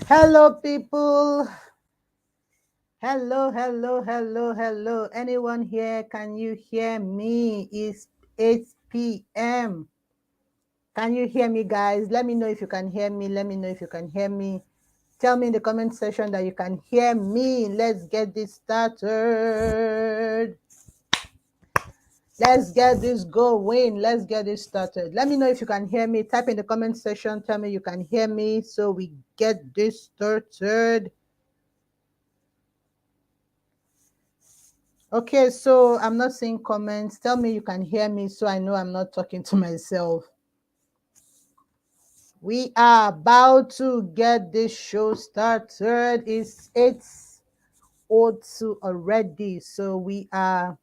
Hello, people. Hello. Anyone here? Can you hear me? It's 8 p.m. Can you hear me, guys? Let me know if you can hear me. Let me know if you can hear me. Tell me in the comment section that you can hear me. Let's get this started. Let's get this going. Let's get this started. Let me know if you can hear me. Type in the comment section. Tell me you can hear me so we get this started. Okay, so I'm not seeing comments. Tell me you can hear me so I know I'm not talking to myself. We are about to get this show started. It's 8:02 already, so we are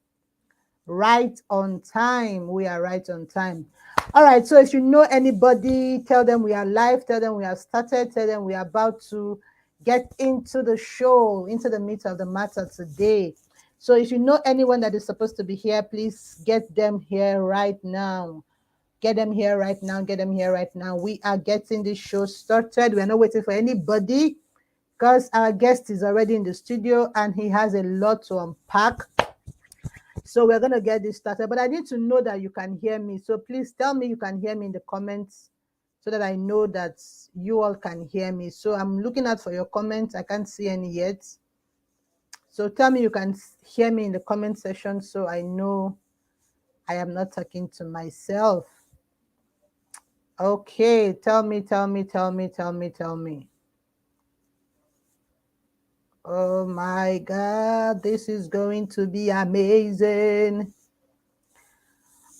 right on time. We are right on time. All right, so if you know anybody, tell them we are live, tell them we have started, tell them we are about to get into the show, into the meat of the matter today. So if you know anyone that is supposed to be here, please get them here right now. Get them here right now. Get them here right now. We are getting this show started. We are not waiting for anybody because our guest is already in the studio and he has a lot to unpack. So we're going to get this started. But I need to know that you can hear me. So please tell me you can hear me in the comments so that I know that you all can hear me. So I'm looking out for your comments. I can't see any yet. So tell me you can hear me in the comment section so I know I am not talking to myself. Okay, tell me. Oh my God, this is going to be amazing.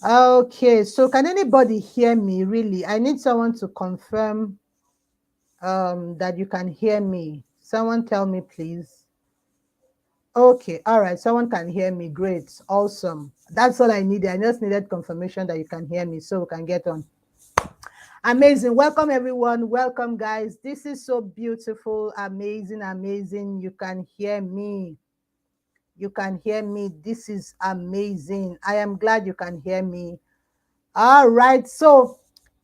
Okay, so can anybody hear me really? I need someone to confirm that you can hear me. Someone tell me, please. Okay, all right, someone can hear me. Great, awesome. That's all I needed. I just needed confirmation that you can hear me so we can get on. Amazing. Welcome, everyone. Welcome, guys. This is so beautiful. Amazing. You can hear me. You can hear me. This is amazing. I am glad you can hear me. All right. So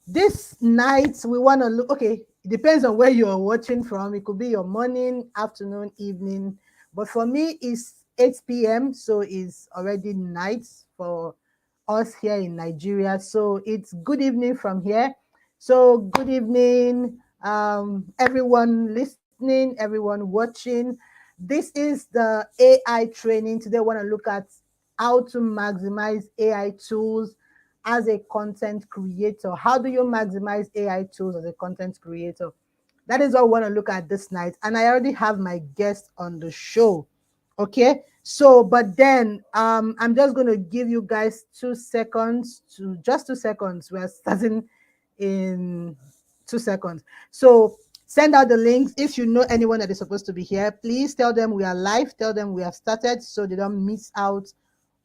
this night we want to look. Okay, it depends on where you are watching from. It could be your morning, afternoon, evening. But for me, it's 8 p.m. So it's already night for us here in Nigeria. So it's good evening from here. So good evening, everyone listening, everyone watching. This is the AI training. Today, I want to look at how to maximize AI tools as a content creator. How do you maximize AI tools as a content creator? That is what I want to look at this night. And I already have my guest on the show. Okay. So, but then I'm just going to give you guys 2 seconds to just 2 seconds. We're starting in 2 seconds. So send out the links. If you know anyone that is supposed to be here, please tell them we are live. Tell them we have started so they don't miss out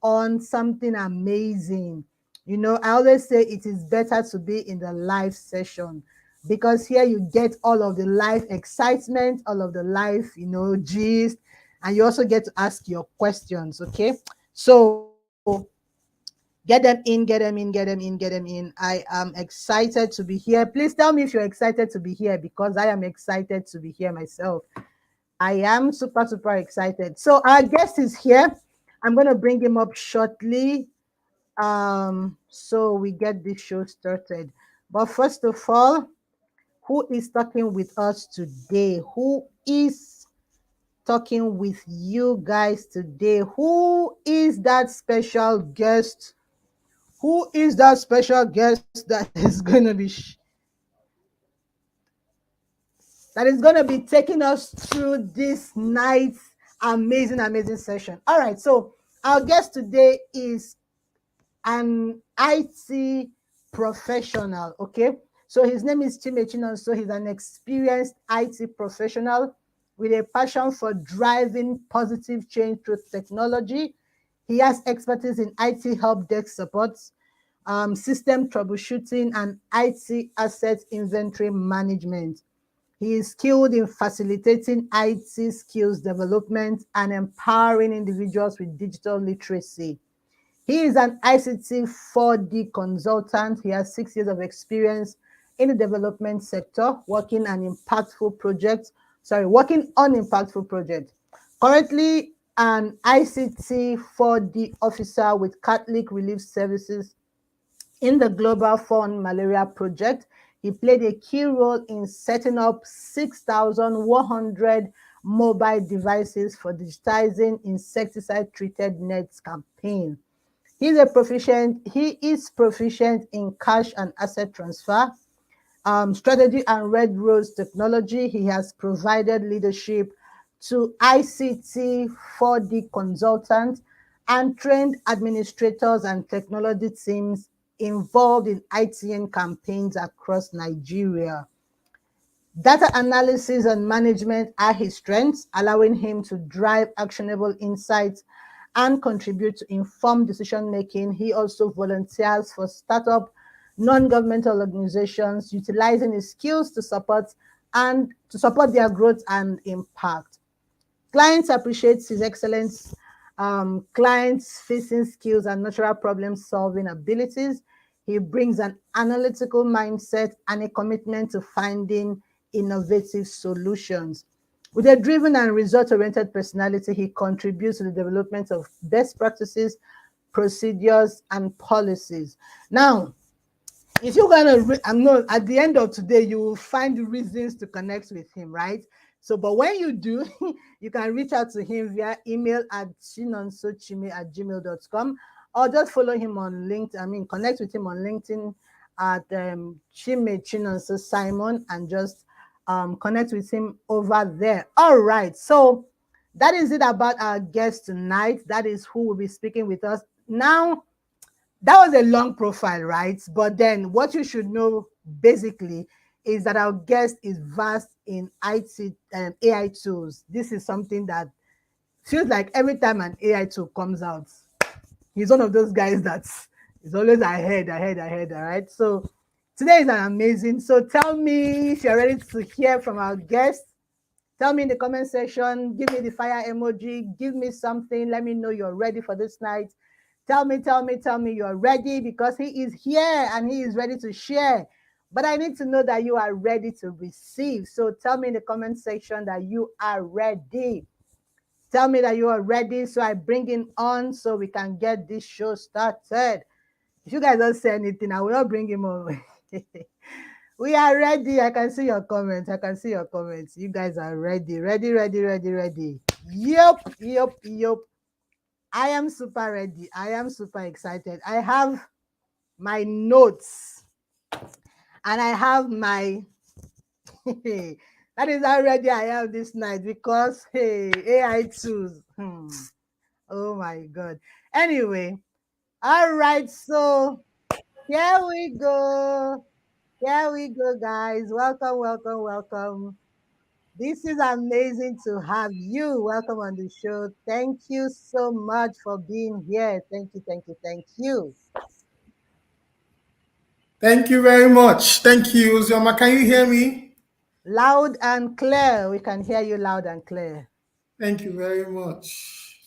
on something amazing. You know, I always say it is better to be in the live session because here you get all of the live excitement, all of the live, gist, and you also get to ask your questions. Okay. So get them in. I am excited to be here. Please tell me if you're excited to be here because I am excited to be here myself. I am super excited. So our guest is here. I'm going to bring him up shortly so we get this show started. But first of all, who is talking with us today? Who is talking with you guys today? Who is that special guest? Who is that special guest that is going to be taking us through this night's amazing session? All right, so our guest today is an IT professional. Okay, so his name is Chinonso. He's an experienced IT professional with a passion for driving positive change through technology. He has expertise in IT help desk support, system troubleshooting, and IT asset inventory management. He is skilled in facilitating IT skills development and empowering individuals with digital literacy. He is an ICT 4D consultant. He has 6 years of experience in the development sector, working on impactful projects working on impactful projects. Currently an ICT 4D officer with Catholic Relief Services in the Global Fund Malaria Project. He played a key role in setting up 6,100 mobile devices for digitizing insecticide-treated nets campaign. He is proficient in cash and asset transfer, strategy and red rose technology. He has provided leadership to ICT 4D consultants and trained administrators and technology teams involved in ITN campaigns across Nigeria. Data analysis and management are his strengths, allowing him to drive actionable insights and contribute to informed decision making. He also volunteers for startup non-governmental organizations, utilizing his skills to support their growth and impact. Clients appreciate his excellence, clients facing skills and natural problem solving abilities. He brings an analytical mindset and a commitment to finding innovative solutions. With a driven and result oriented personality, he contributes to the development of best practices, procedures, and policies. Now, if you're gonna I know at the end of today you will find reasons to connect with him, right? So but when you do, you can reach out to him via email at chinonsochime@gmail.com, or just follow him on LinkedIn. I mean, connect with him on LinkedIn at Chime Chinonso Simon, and just connect with him over there. All right, so that is it about our guest tonight. That is who will be speaking with us now. That was a long profile, right? But then what you should know basically is that our guest is vast in IT and AI tools. This is something that feels like every time an AI tool comes out, he's one of those guys that is always ahead. All right. So today is an amazing. So tell me if you're ready to hear from our guest. Tell me in the comment section, give me the fire emoji, give me something, let me know you're ready for this night. Tell me you're ready, because he is here and he is ready to share. But I need to know that you are ready to receive. So tell me in the comment section that you are ready. Tell me that you are ready so I bring him on so we can get this show started. If you guys don't say anything, I will not bring him on. We are ready. I can see your comments. I can see your comments. You guys are ready. Ready. Yup. I am super ready. I am super excited. I have my notes and I have my that is how ready I am this night, because hey, AI tools. Oh my god. Anyway, all right, so here we go. Here we go, guys. Welcome. This is amazing to have you. Welcome on the show. Thank you so much for being here. Thank you. Thank you very much. Thank you, Ozioma. Can you hear me? Loud and clear. We can hear you loud and clear. Thank you very much.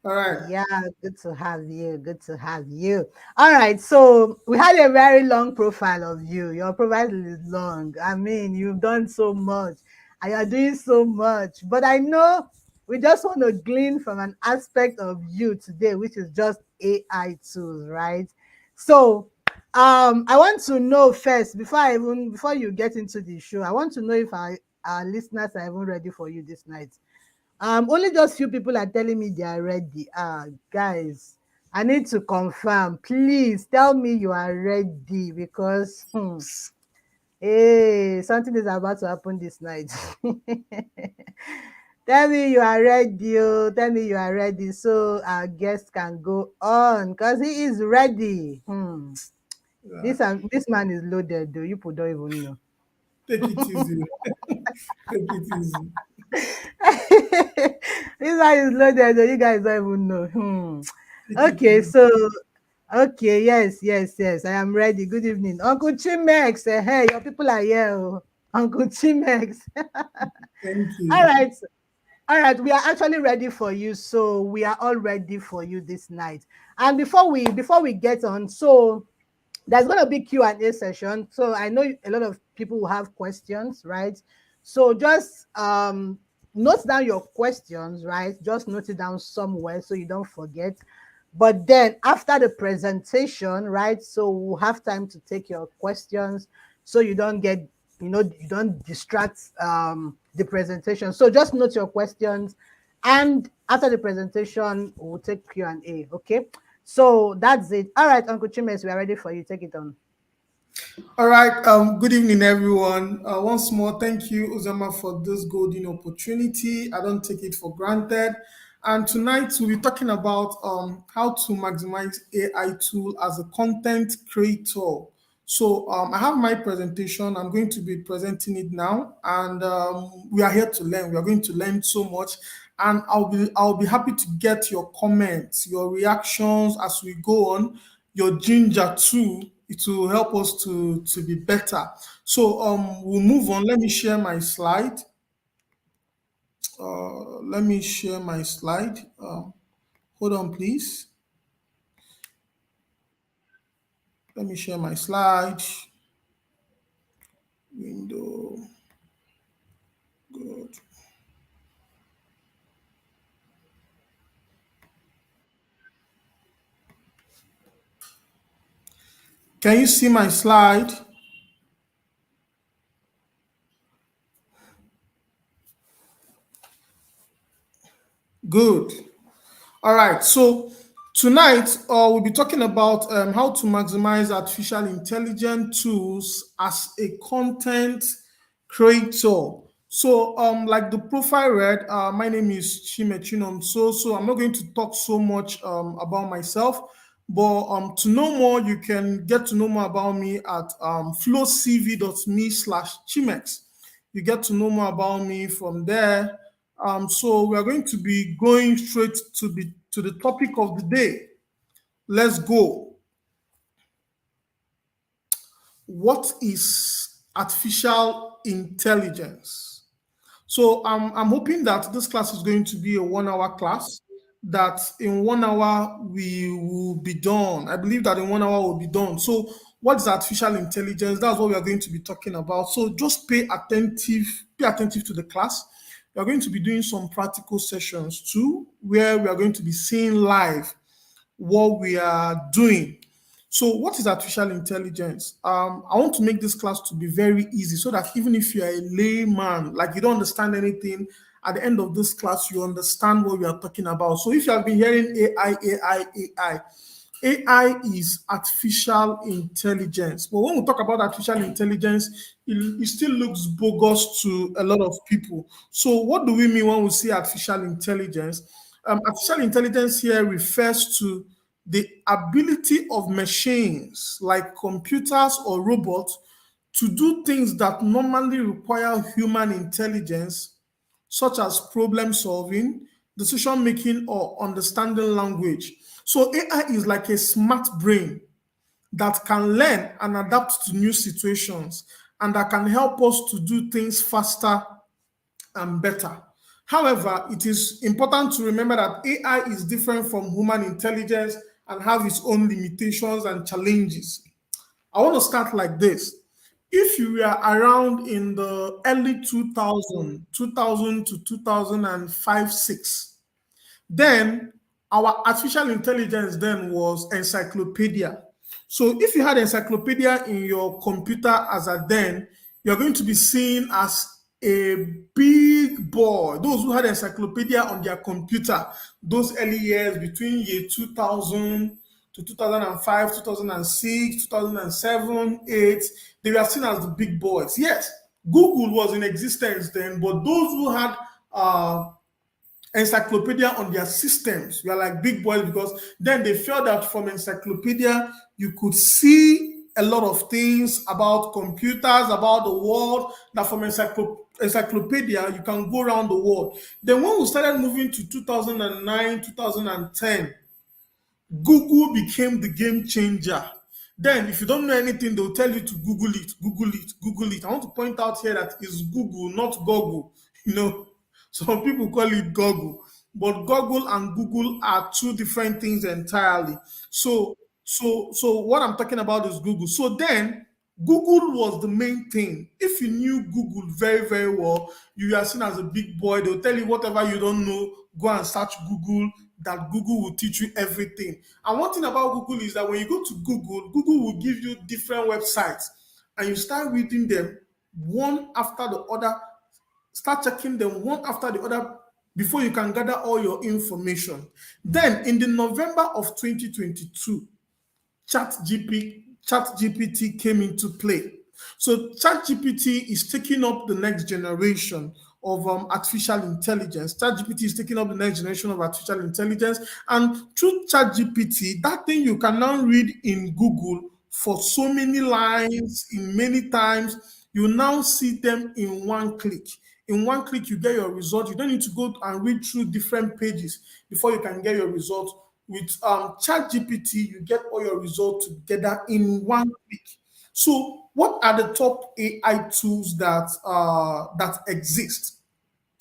All right. Yeah, good to have you. Good to have you. All right, so we had a very long profile of you. Your profile is long. I mean, you've done so much and you're doing so much. But I know we just want to glean from an aspect of you today, which is just AI tools, right? So I want to know first, before you get into the show, I want to know if our listeners are even ready for you this night. Only just few people are telling me they are ready. Guys, I need to confirm. Please tell me you are ready, because hey, something is about to happen this night. Tell me you are ready. Oh. Tell me you are ready, so our guest can go on, because he is ready. This man is loaded, though. You people don't even know. Take it easy. Take it easy. This one is loaded, though. You guys don't even know. Take it Okay, easy. so okay, yes. I am ready. Good evening, Uncle Chimex. Hey, your people are here, oh. Uncle Chimex. Thank All you. right, all right. We are actually ready for you. So we are all ready for you this night. And before we get on, so there's going to be Q&A session. So I know a lot of people will have questions, right? So just note down your questions, right? Just note it down somewhere so you don't forget. But then after the presentation, right? So we'll have time to take your questions so you don't get, you don't distract the presentation. So just note your questions, and after the presentation, we'll take Q&A. Okay. So that's it. All right, Uncle Chimes, we are ready for you. Take it on. All right. Good evening, everyone. Once more, thank you, Ozioma, for this golden opportunity. I don't take it for granted. And tonight we'll be talking about how to maximize AI tool as a content creator. So I have my presentation. I'm going to be presenting it now, and we are here to learn. We are going to learn so much, and I'll be happy to get your comments, your reactions as we go on, your ginger too. It will help us to be better. So we'll move on. Let me share my slide. Let me share my slide. Hold on, please. Let me share my slide. Window. Good. Can you see my slide? Good. All right. So tonight we'll be talking about how to maximize artificial intelligence tools as a content creator. So like the profile read, my name is Chime. So I'm not going to talk so much about myself, but to know more, you can get to know more about me at flowcv.me/chimex. You get to know more about me from there. So we are going to be going straight to the topic of the day. Let's go. What is artificial intelligence? So I'm hoping that this class is going to be a 1 hour class. That in 1 hour we will be done. I believe that in 1 hour we'll be done. So what is artificial intelligence? That's what we are going to be talking about. So just pay attentive to the class. We are going to be doing some practical sessions too, where we are going to be seeing live what we are doing. So, what is artificial intelligence? I want to make this class to be very easy so that even if you are a layman, like you don't understand anything, at the end of this class, you understand what we are talking about. So, if you have been hearing AI is artificial intelligence. But when we talk about artificial intelligence, it still looks bogus to a lot of people. So, what do we mean when we say artificial intelligence? Artificial intelligence here refers to the ability of machines like computers or robots to do things that normally require human intelligence, such as problem solving, decision making, or understanding language. So AI is like a smart brain that can learn and adapt to new situations and that can help us to do things faster and better. However, it is important to remember that AI is different from human intelligence and have its own limitations and challenges. I want to start like this. If you were around in the early 2000 to 2005, 6, then our artificial intelligence then was encyclopedia. So if you had encyclopedia in your computer as a then, you're going to be seen as a big boy. Those who had encyclopedia on their computer, those early years between year 2000 to 2005, 2006, 2007, 8, they were seen as the big boys. Yes, Google was in existence then, but those who had encyclopedia on their systems. We are like big boys because then they felt that from encyclopedia you could see a lot of things about computers, about the world, that from encyclopedia you can go around the world. Then when we started moving to 2009, 2010, Google became the game changer. Then, if you don't know anything, they'll tell you to Google it, Google it, Google it. I want to point out here that it's Google, not Google. You know, some people call it Google, but Google and Google are two different things entirely. So what I'm talking about is Google. So then, Google was the main thing. If you knew Google very, very well, you are seen as a big boy. They'll tell you whatever you don't know, go and search Google, that Google will teach you everything. And one thing about Google is that when you go to Google, Google will give you different websites and you start reading them one after the other, start checking them one after the other before you can gather all your information. Then in the November of 2022, ChatGPT came into play. So ChatGPT is taking up the next generation of artificial intelligence. ChatGPT is taking up the next generation of artificial intelligence, and through ChatGPT, that thing you can now read in Google for so many lines, in many times, you now see them in one click. In one click, you get your result. You don't need to go and read through different pages before you can get your result. With ChatGPT, you get all your results together in one click. So, what are the top AI tools that exist?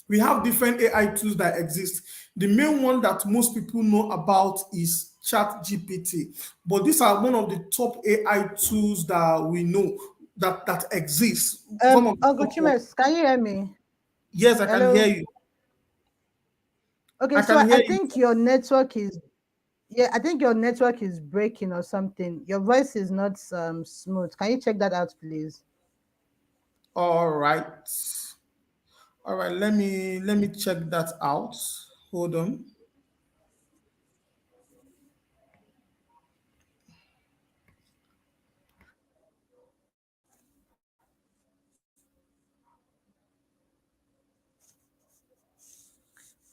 We have different AI tools that exist. The main one that most people know about is ChatGPT, but these are one of the top AI tools that we know that exist. Some of the Uncle top ones. Chimes, can you hear me? Yes, I can hear Hello. you. Okay, I so can I hear you. think your network is, yeah, I think your network is breaking or something. Your voice is not smooth. Can you check that out, please? All right. All right. Let me check that out. Hold on.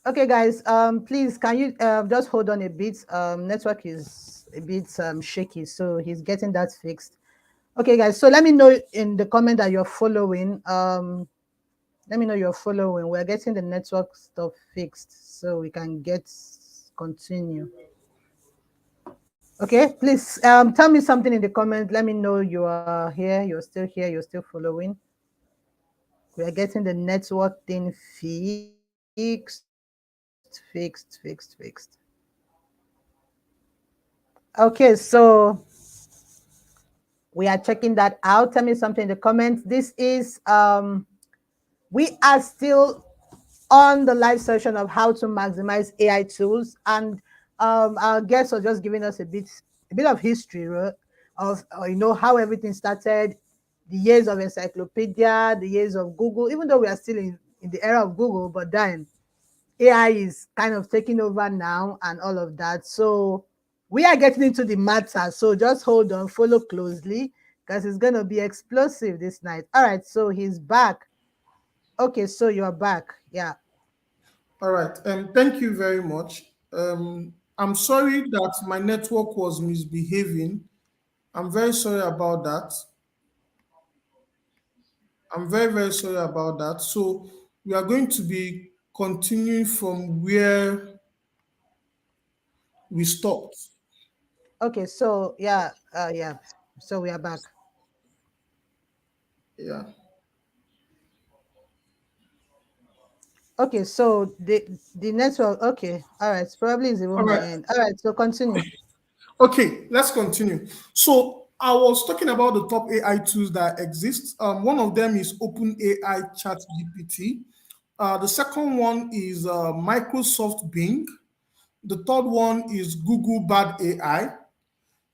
Okay, guys, please can you just hold on a bit? Network is a bit shaky, so he's getting that fixed. Okay, guys, so let me know in the comment that you're following. Let me know you're following. We're getting the network stuff fixed so we can get continue. Okay, please tell me something in the comment. Let me know you are here, you're still following. We are getting the network thing fixed. Okay, so we are checking that out. Tell me something in the comments. This is we are still on the live session of how to maximize AI tools, and our guests are just giving us a bit of history, right, of how everything started, the years of encyclopedia, the years of Google. Even though we are still in the era of Google, but then AI is kind of taking over now and all of that. So we are getting into the matter. So just hold on, follow closely because it's gonna be explosive this night. All right, so he's back. Okay, so you're back. Yeah. All right. Thank you very much. I'm sorry that my network was misbehaving. I'm very sorry about that. I'm very, very sorry about that. So we are going to be continuing from where we stopped. Okay, so yeah. So we are back. Yeah. Okay, so the network. Okay, all right. Probably is even All my right. end. All right, so continue. Okay, let's continue. So I was talking about the top AI tools that exist. One of them is OpenAI ChatGPT. The second one is Microsoft Bing. The third one is Google Bard AI.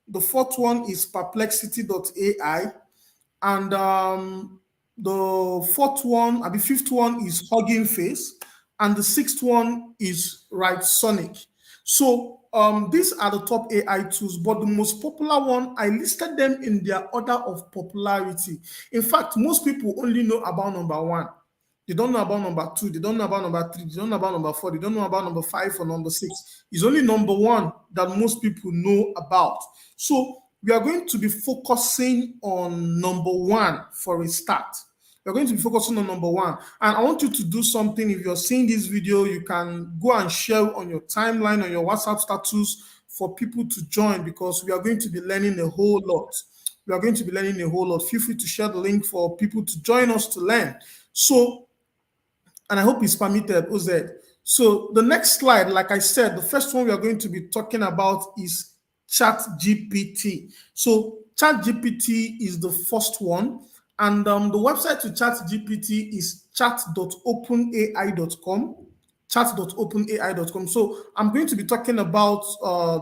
The fourth one is Perplexity.ai. And the fifth one is Hugging Face. And the sixth one is Right Sonic. So these are the top AI tools, but the most popular one, I listed them in their order of popularity. In fact, most people only know about number one. They don't know about number two. They don't know about number three. They don't know about number four. They don't know about number five or number six. It's only number one that most people know about. So we are going to be focusing on number one for a start. We're going to be focusing on number one. And I want you to do something. If you're seeing this video, you can go and share on your timeline, on your WhatsApp status for people to join because we are going to be learning a whole lot. We are going to be learning a whole lot. Feel free to share the link for people to join us to learn. So and I hope it's permitted, OZ. So the next slide, like I said, the first one we are going to be talking about is Chat GPT. So ChatGPT is the first one, and the website to ChatGPT is chat.openai.com. Chat.openai.com. So I'm going to be talking about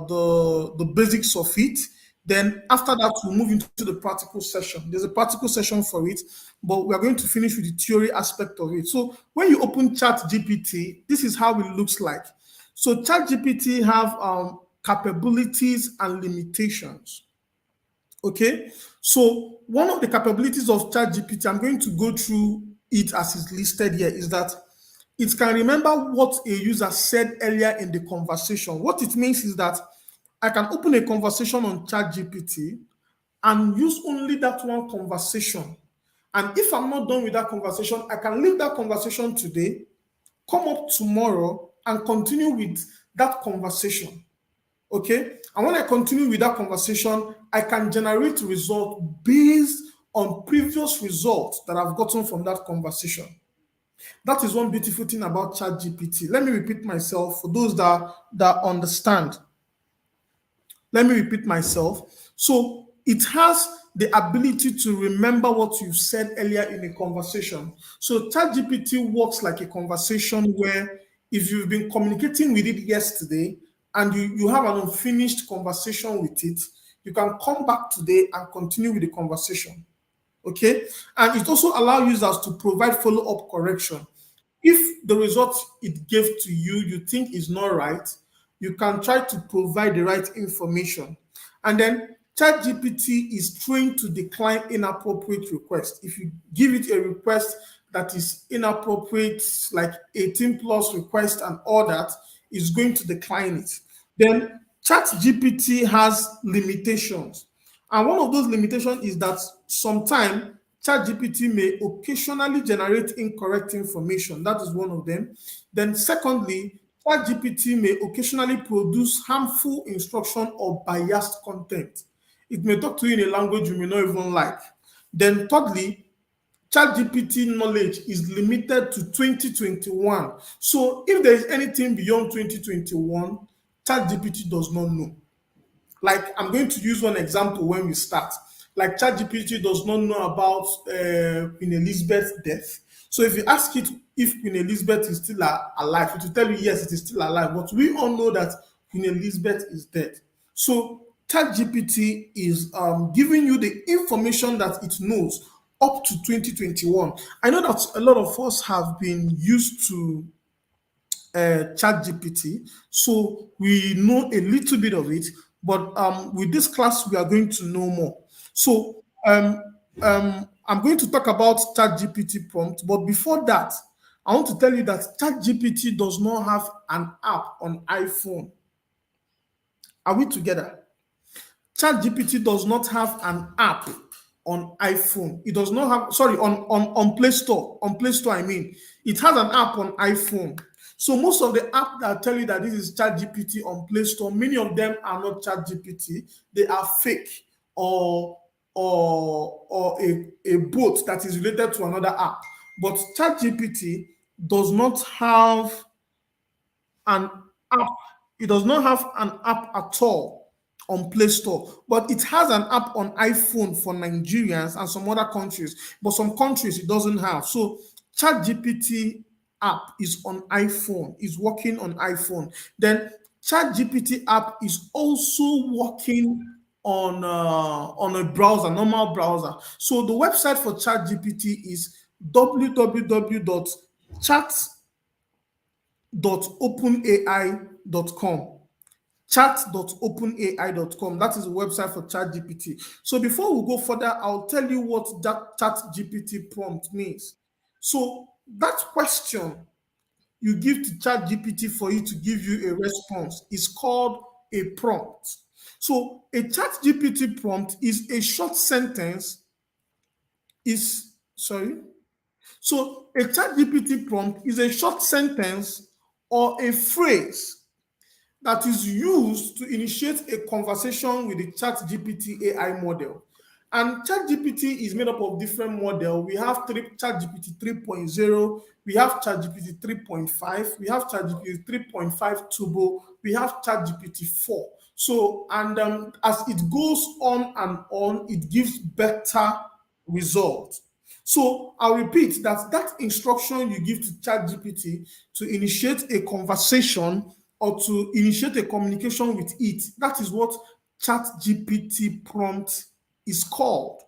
the basics of it. Then after that, we'll move into the practical session. There's a practical session for it, but we are going to finish with the theory aspect of it. So when you open ChatGPT, this is how it looks like. So ChatGPT have capabilities and limitations. Okay, so one of the capabilities of ChatGPT, I'm going to go through it as it's listed here, is that it can remember what a user said earlier in the conversation. What it means is that I can open a conversation on ChatGPT and use only that one conversation. And if I'm not done with that conversation, I can leave that conversation today, come up tomorrow, and continue with that conversation. Okay, and when I continue with that conversation, I can generate results based on previous results that I've gotten from that conversation. That is one beautiful thing about ChatGPT. Let me repeat myself for those that understand. Let me repeat myself. So it has the ability to remember what you said earlier in a conversation. So ChatGPT works like a conversation where if you've been communicating with it yesterday and you have an unfinished conversation with it, you can come back today and continue with the conversation. Okay. And it also allows users to provide follow-up correction. If the result it gave to you, you think is not right, you can try to provide the right information. And then ChatGPT is trained to decline inappropriate requests. If you give it a request that is inappropriate, like 18 plus request and all that, it's going to decline it. Then ChatGPT has limitations. And one of those limitations is that sometimes ChatGPT may occasionally generate incorrect information. That is one of them. Then, secondly, ChatGPT may occasionally produce harmful instruction or biased content. It may talk to you in a language you may not even like. Then, thirdly, ChatGPT knowledge is limited to 2021. So, if there is anything beyond 2021, ChatGPT does not know. Like I'm going to use one example when we start. Like ChatGPT does not know about Queen Elizabeth's death. So if you ask it if Queen Elizabeth is still alive, it will tell you yes, it is still alive. But we all know that Queen Elizabeth is dead. So ChatGPT is giving you the information that it knows up to 2021. I know that a lot of us have been used to ChatGPT, so we know a little bit of it. But with this class, we are going to know more. So I'm going to talk about ChatGPT prompt. But before that, I want to tell you that ChatGPT does not have an app on iPhone. Are we together? ChatGPT does not have an app on iPhone. It does not have, sorry, on Play Store. On Play Store, I mean. It has an app on iPhone. So most of the apps that tell you that this is ChatGPT on Play Store, many of them are not ChatGPT. They are fake or a bot that is related to another app. But ChatGPT does not have an app. It does not have an app at all on Play Store, but it has an app on iPhone for Nigerians and some other countries. But some countries it doesn't have. So ChatGPT app is on iPhone, is working on iPhone. Then ChatGPT app is also working on a browser, normal browser. So the website for ChatGPT is www.chat.openai.com. Chat.openai.com. That is the website for ChatGPT. So before we go further, I'll tell you what that ChatGPT prompt means. So that question you give to ChatGPT for it to give you a response is called a prompt. So a ChatGPT prompt is a short sentence. Is sorry. So a ChatGPT prompt is a short sentence or a phrase that is used to initiate a conversation with the ChatGPT AI model. And ChatGPT is made up of different models. We have ChatGPT 3.0, we have ChatGPT 3.5, we have ChatGPT 3.5 Turbo, we have ChatGPT 4. So, and as it goes on, it gives better results. So I'll repeat that instruction you give to ChatGPT to initiate a conversation or to initiate a communication with it, that is what ChatGPT prompt is called.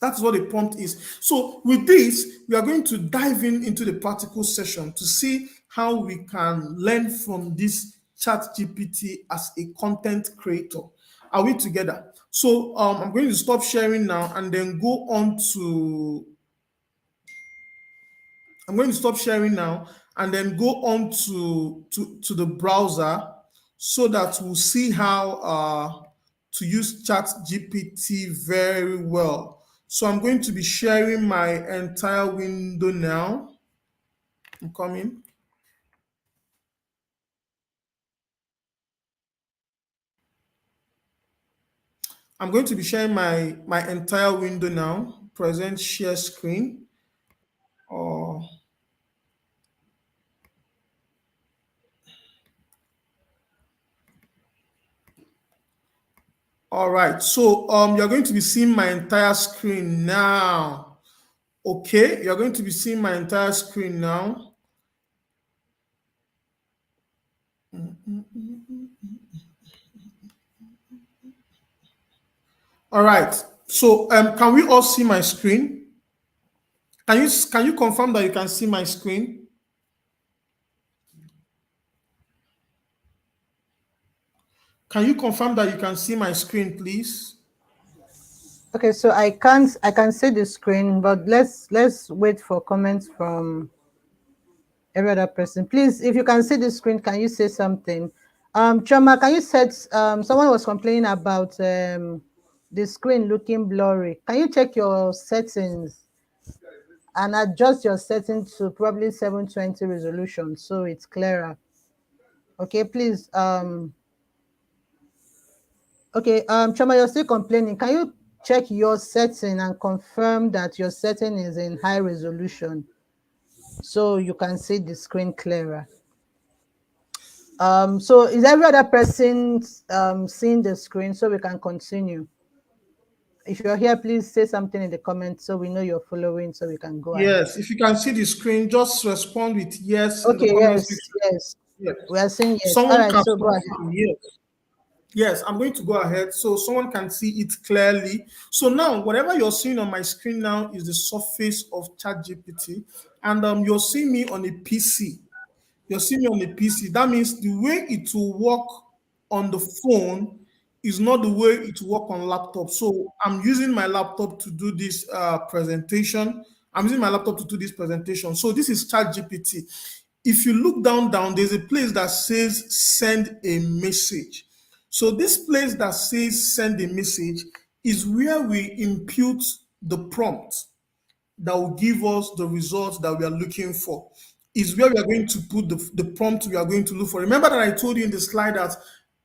That's what a prompt is. So with this, we are going to dive into the practical session to see how we can learn from this chat GPT as a content creator. Are we together? So I'm going to stop sharing now and then go on to I'm going to stop sharing now and then go on to the browser so that we'll see how to use Chat GPT very well. So I'm going to be sharing my entire window now. I'm coming. I'm going to be sharing my entire window now. Present share screen. Oh, all right. So you're going to be seeing my entire screen now. Okay, you're going to be seeing my entire screen now. All right. So can we all see my screen? Can you confirm that you can see my screen? Can you confirm that you can see my screen, please? Okay, so I can see the screen, but let's wait for comments from every other person. Please, if you can see the screen, can you say something? Choma, can you set someone was complaining about the screen looking blurry. Can you check your settings and adjust your settings to probably 720 resolution so it's clearer? Okay, please. Okay, Choma, you're still complaining. Can you check your setting and confirm that your setting is in high resolution so you can see the screen clearer? So is every other person seeing the screen so we can continue? If you're here, please say something in the comments so we know you're following so we can go ahead. Yes. If you can see the screen, just respond with yes in the Okay, comment yes, section. yes. Yes. We are saying yes. All Someone right, can so go ahead. yes. Yes, I'm going to go ahead so someone can see it clearly. So now, whatever you're seeing on my screen now is the surface of ChatGPT, and you're seeing me on a PC. You're seeing me on a PC. That means the way it will work on the phone is not the way it will work on laptop. So I'm using my laptop to do this presentation. I'm using my laptop to do this presentation. So this is ChatGPT. If you look down, there's a place that says send a message. So this place that says send a message is where we impute the prompt that will give us the results that we are looking for. Is where we are going to put the prompt we are going to look for. Remember that I told you in the slide that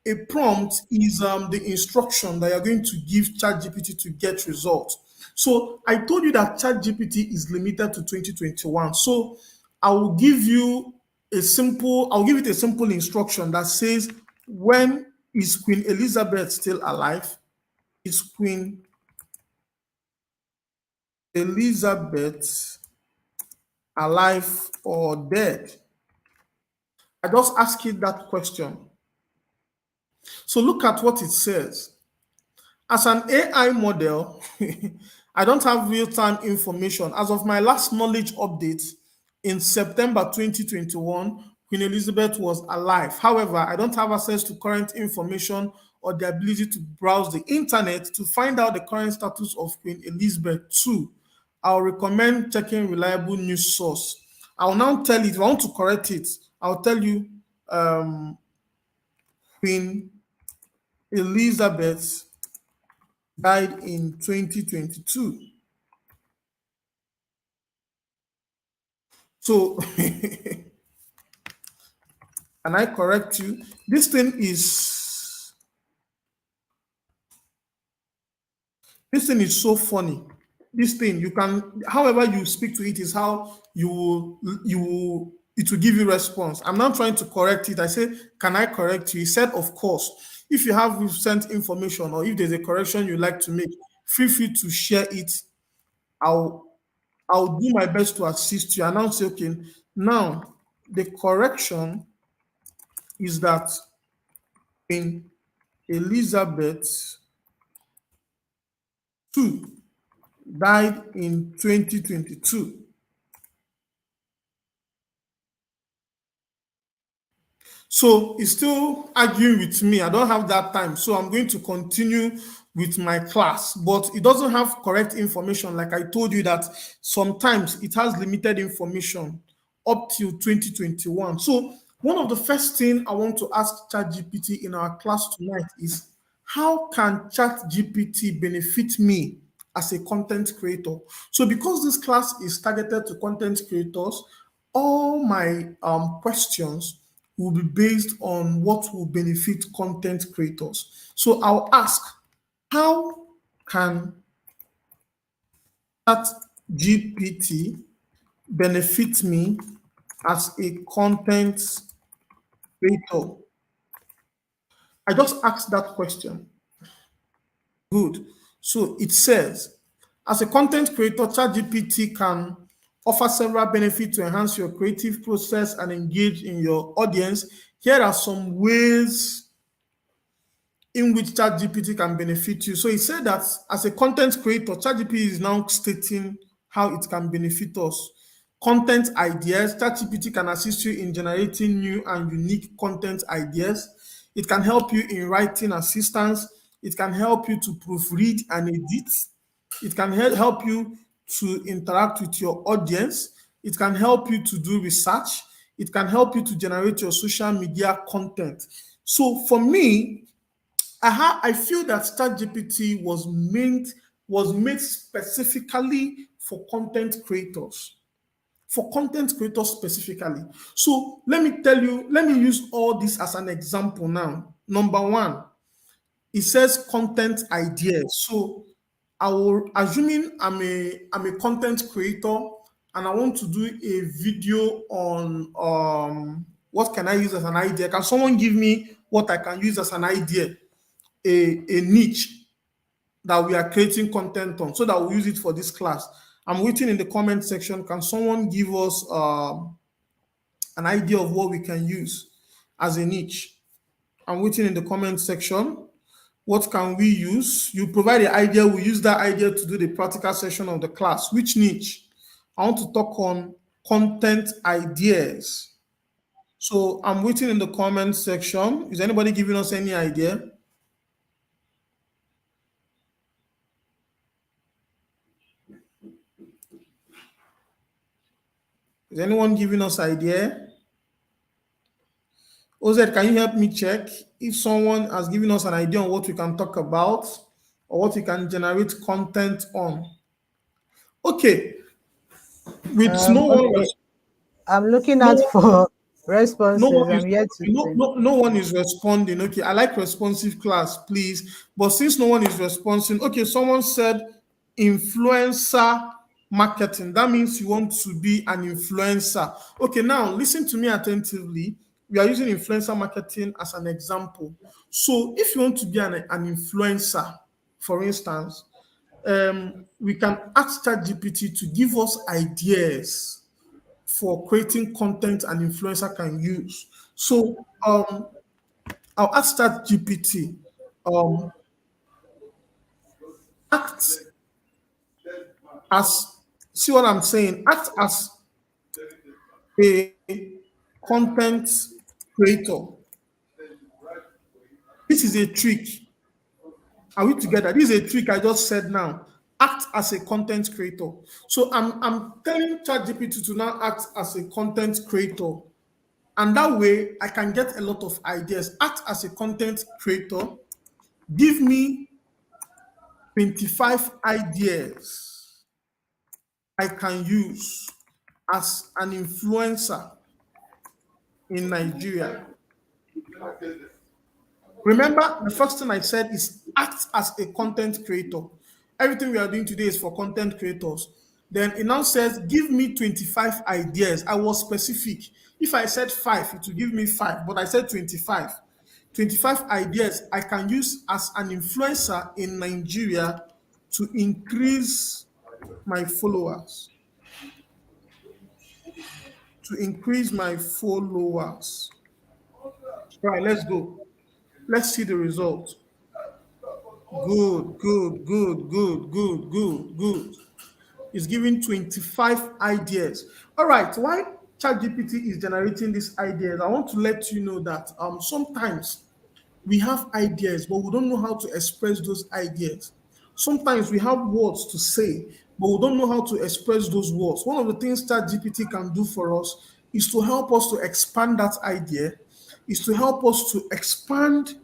a prompt is the instruction that you're going to give ChatGPT to get results. So I told you that ChatGPT is limited to 2021. So I'll give it a simple instruction that says, when is Queen Elizabeth still alive? Is Queen Elizabeth alive or dead? I just ask it that question. So look at what it says. As an AI model, I don't have real-time information. As of my last knowledge update in September 2021, Queen Elizabeth was alive. However, I don't have access to current information or the ability to browse the internet to find out the current status of Queen Elizabeth II. I'll recommend checking reliable news source. I'll now tell it, if I want to correct it, I'll tell you um, Queen Elizabeth died in 2022. So, can I correct you? This thing is so funny. This thing, you can, however you speak to it is how it will give you response. I'm not trying to correct it. I say, can I correct you? He said, of course. If you have recent information or if there's a correction you like to make, feel free to share it. I'll I'll do my best to assist you. And I'll say, okay, now the correction is that in Elizabeth II died in 2022. So he's still arguing with me. I don't have that time. So I'm going to continue with my class. But it doesn't have correct information. Like I told you that sometimes it has limited information up till 2021. So one of the first thing I want to ask ChatGPT in our class tonight is how can ChatGPT benefit me as a content creator? So because this class is targeted to content creators, all my questions will be based on what will benefit content creators. So I'll ask, how can that GPT benefit me as a content creator? I just asked that question. Good. So it says, as a content creator, ChatGPT can offer several benefits to enhance your creative process and engage in your audience. Here are some ways in which ChatGPT can benefit you. So he said that as a content creator, ChatGPT is now stating how it can benefit us. Content ideas, ChatGPT can assist you in generating new and unique content ideas. It can help you in writing assistance. It can help you to proofread and edit. It can help you to interact with your audience. It can help you to do research. It can help you to generate your social media content. So for me, I feel that ChatGPT was made specifically for content creators. For content creators specifically. So let me tell you, let me use all this as an example now. Number one, it says content ideas. So I will assuming I'm a content creator and I want to do a video on what can I use as an idea? Can someone give me what I can use as an idea? A niche that we are creating content on so that we'll use it for this class. I'm waiting in the comment section. Can someone give us an idea of what we can use as a niche? I'm waiting in the comment section. What can we use? You provide the idea, we use that idea to do the practical session of the class. Which niche? I want to talk on content ideas. So I'm waiting in the comment section. Is anybody giving us any idea? Is anyone giving us idea? OZ, can you help me check if someone has given us an idea on what we can talk about or what we can generate content on? Okay, with Okay, I'm looking no out one for no responses. one is I'm yet to see. no one is responding. Okay, I like responsive class, please. But since no one is responding, okay, someone said influencer marketing. That means you want to be an influencer. Okay, now listen to me attentively. We are using influencer marketing as an example. So if you want to be an influencer, for instance, we can ask ChatGPT to give us ideas for creating content an influencer can use. So I'll ask that GPT, um, act as, see what I'm saying, act as a content creator. This is a trick. Are we together? This is a trick I just said now. Act as a content creator. So I'm telling ChatGPT to now act as a content creator. And that way I can get a lot of ideas. Act as a content creator. Give me 25 ideas I can use as an influencer in Nigeria. Remember, the first thing I said is act as a content creator. Everything we are doing today is for content creators. Then it now says, give me 25 ideas. I was specific. If I said five, it will give me five, but I said 25. 25 ideas I can use as an influencer in Nigeria to increase my followers. To increase my followers. Right, let's go. Let's see the result. Good, good, good, good, good, good, good. It's giving 25 ideas. All right, why ChatGPT is generating these ideas? I want to let you know that sometimes we have ideas, but we don't know how to express those ideas. Sometimes we have words to say, but we don't know how to express those words. One of the things ChatGPT can do for us is to help us to expand that idea, is to help us to expand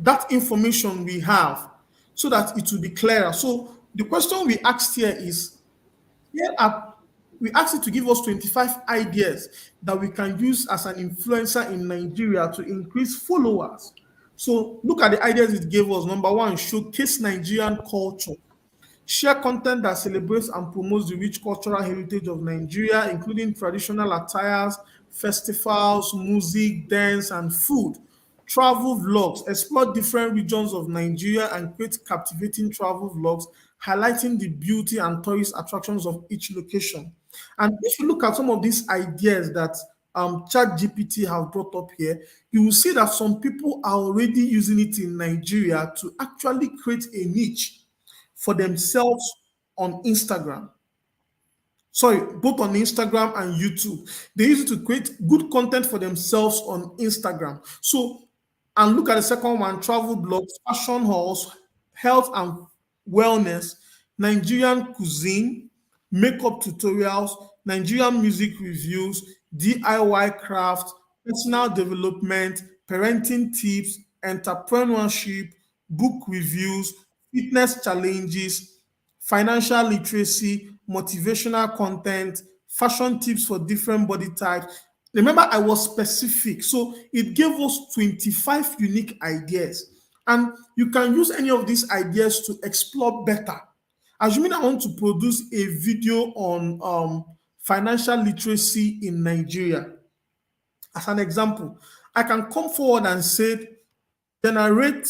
that information we have so that it will be clearer. So the question we asked here is here are we asked it to give us 25 ideas that we can use as an influencer in Nigeria to increase followers. So look at the ideas it gave us. Number one, showcase Nigerian culture. Share content that celebrates and promotes the rich cultural heritage of Nigeria, including traditional attires, festivals, music, dance, and food. Travel vlogs. Explore different regions of Nigeria and create captivating travel vlogs, highlighting the beauty and tourist attractions of each location. And if you look at some of these ideas that ChatGPT have brought up here, you will see that some people are already using it in Nigeria to actually create a niche for themselves on Instagram. Sorry, both on Instagram and YouTube. They use it to create good content for themselves on Instagram. So, and look at the second one, travel blogs, fashion hauls, health and wellness, Nigerian cuisine, makeup tutorials, Nigerian music reviews, DIY craft, personal development, parenting tips, entrepreneurship, book reviews, fitness challenges, financial literacy, motivational content, fashion tips for different body types. Remember, I was specific. So it gave us 25 unique ideas. And you can use any of these ideas to explore better. Assuming I want to produce a video on financial literacy in Nigeria, as an example, I can come forward and say, generate,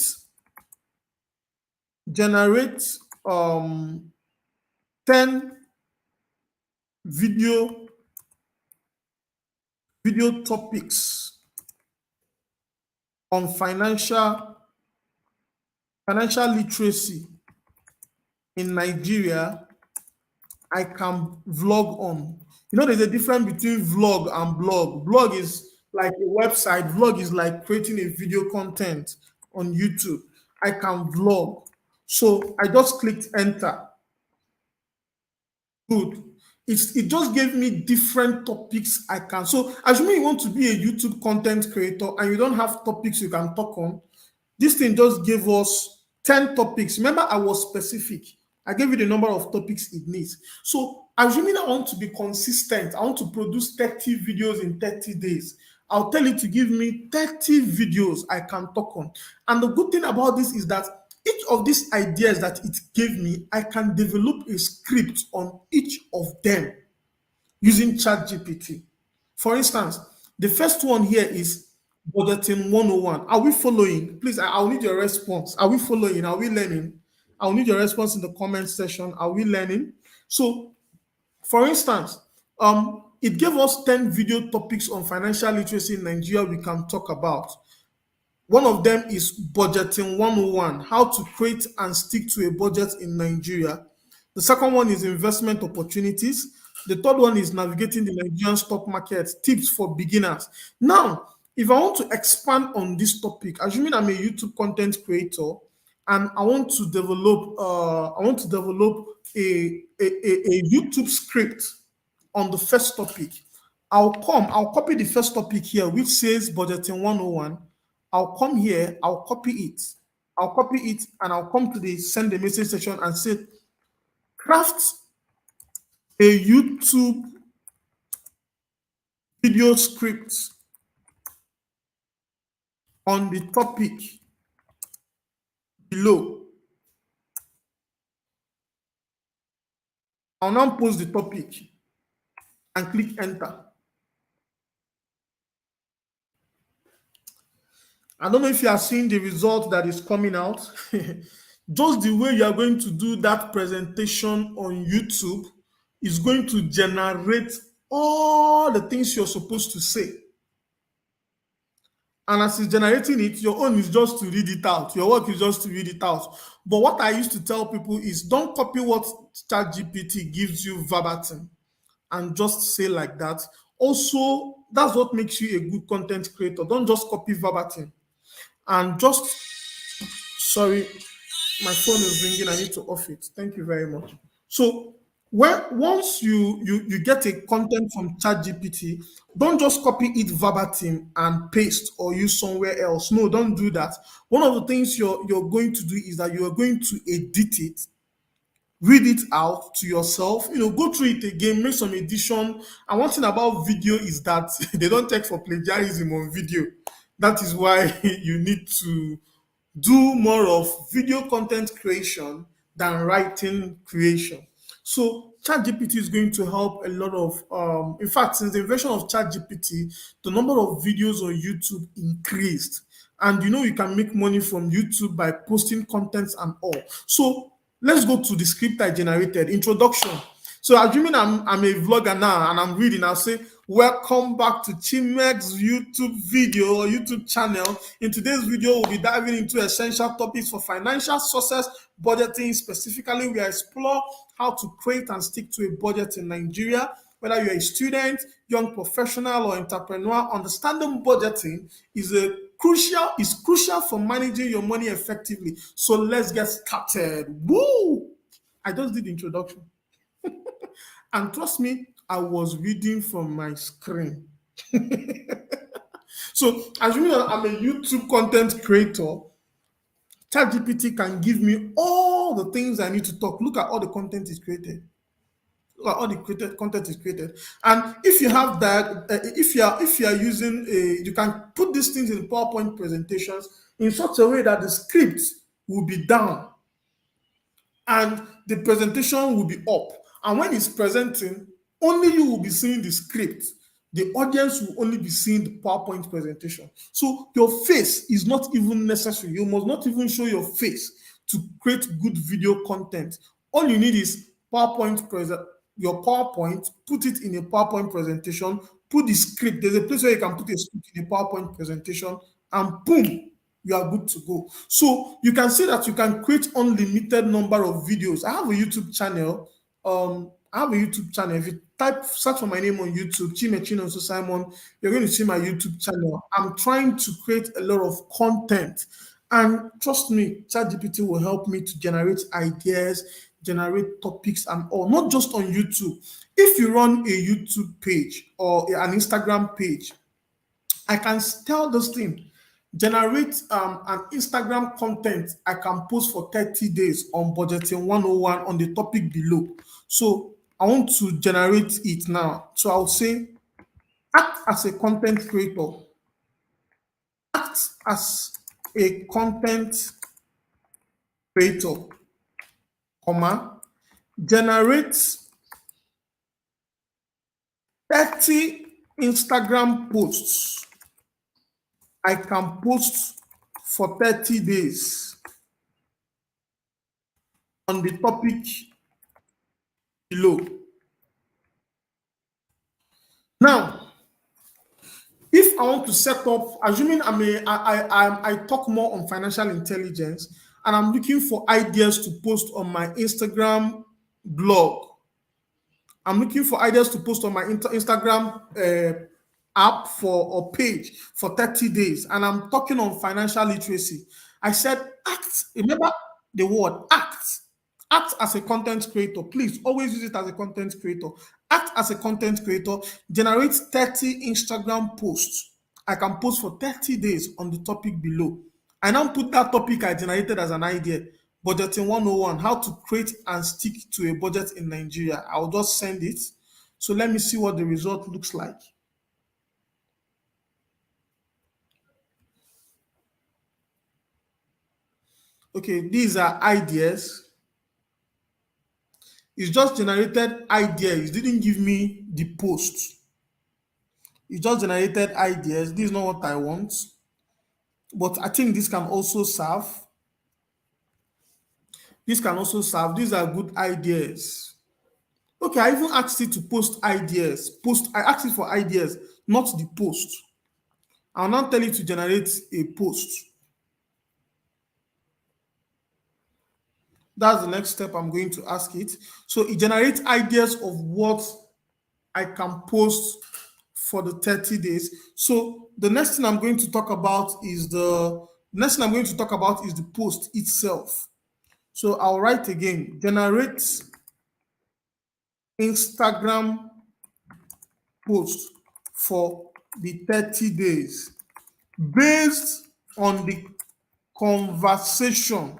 generate 10 video topics on financial literacy in Nigeria. I can vlog on. You know, there's a difference between vlog and blog. Blog is like a website. Vlog is like creating a video content on YouTube. I can vlog. So I just clicked enter. Good. It just gave me different topics I can. So assuming you want to be a YouTube content creator and you don't have topics you can talk on, this thing just gave us 10 topics. Remember, I was specific. I gave you the number of topics it needs. So assuming I want to be consistent, I want to produce 30 videos in 30 days. I'll tell it to give me 30 videos I can talk on. And the good thing about this is that each of these ideas that it gave me, I can develop a script on each of them using ChatGPT. For instance, the first one here is budgeting 101. Are we following? Please, I'll need your response. Are we following? Are we learning? I'll need your response in the comment section. Are we learning? So, for instance, it gave us 10 video topics on financial literacy in Nigeria we can talk about. One of them is budgeting 101, how to create and stick to a budget in Nigeria. The second one is investment opportunities. The third one is navigating the Nigerian stock market, tips for beginners. Now, if I want to expand on this topic, assuming I'm a YouTube content creator and I want to develop a YouTube script on the first topic. I'll copy the first topic here, which says budgeting 101. I'll come here, I'll copy it. I'll copy it and I'll come to the send the message section and say, craft a YouTube video script on the topic below. I'll now post the topic and click enter. I don't know if you are seeing the result that is coming out. Just the way you are going to do that presentation on YouTube is going to generate all the things you're supposed to say. And as it's generating it, your own is just to read it out. Your work is just to read it out. But what I used to tell people is don't copy what ChatGPT gives you verbatim and just say like that. Also, that's what makes you a good content creator. Don't just copy verbatim and just, sorry, my phone is ringing. I need to off it. Thank you very much. So when once you get a content from ChatGPT, don't just copy it verbatim and paste or use somewhere else. No, don't do that. One of the things you're going to do is that you are going to edit it, read it out to yourself, go through it again, make some edition. And one thing about video is that they don't check for plagiarism on video. That is why you need to do more of video content creation than writing creation. So ChatGPT is going to help a lot of in fact, since the invention of ChatGPT, the number of videos on YouTube increased. And you can make money from YouTube by posting contents and all. So let's go to the script I generated. Introduction. So assuming I'm a vlogger now and I'm reading, I'll say, welcome back to Chime's YouTube video or YouTube channel. In today's video, we'll be diving into essential topics for financial success, budgeting. Specifically, we explore how to create and stick to a budget in Nigeria. Whether you're a student, young professional, or entrepreneur, understanding budgeting is crucial for managing your money effectively. So let's get started. Woo! I just did the introduction. And trust me, I was reading from my screen. So, assuming that I'm a YouTube content creator, ChatGPT can give me all the things I need to talk. Look at all the content is created. Look at all the created content is created. And if you have that, if you are using you can put these things in PowerPoint presentations in such a way that the script will be down and the presentation will be up. And when it's presenting, only you will be seeing the script. The audience will only be seeing the PowerPoint presentation. So your face is not even necessary. You must not even show your face to create good video content. All you need is your PowerPoint, put it in a PowerPoint presentation, put the script. There's a place where you can put a script in a PowerPoint presentation, and boom, you are good to go. So you can see that you can create unlimited number of videos. I have a YouTube channel. If you search for my name on YouTube, Chime Chinonso Simon, you're going to see my YouTube channel. I'm trying to create a lot of content. And trust me, ChatGPT will help me to generate ideas, generate topics, and all, not just on YouTube. If you run a YouTube page or an Instagram page, I can tell this thing, generate an Instagram content I can post for 30 days on budgeting 101 on the topic below. So I want to generate it now. So I'll say, act as a content creator. Act as a content creator, comma, generate 30 Instagram posts I can post for 30 days on the topic below. Now, if I want to set up, assuming I talk more on financial intelligence and I'm looking for ideas to post on my Instagram blog, I'm looking for ideas to post on my Instagram app or page for 30 days, and I'm talking on financial literacy. I said, act. Remember the word act. Act as a content creator. Please always use it as a content creator. Act as a content creator. Generate 30 Instagram posts. I can post for 30 days on the topic below. I now put that topic I generated as an idea. Budgeting 101, how to create and stick to a budget in Nigeria. I'll just send it. So let me see what the result looks like. Okay, these are ideas. It's just generated ideas. It didn't give me the post. It just generated ideas. This is not what I want. but I think this can also serve. This can also serve. These are good ideas. Okay, I even asked it to post ideas. I asked it for ideas, not the post. I'll now tell it to generate a post. That's the next step I'm going to ask it. So it generates ideas of what I can post for the 30 days. So the next thing I'm going to talk about is the post itself. So I'll write again, generate Instagram post for the 30 days based on the conversation,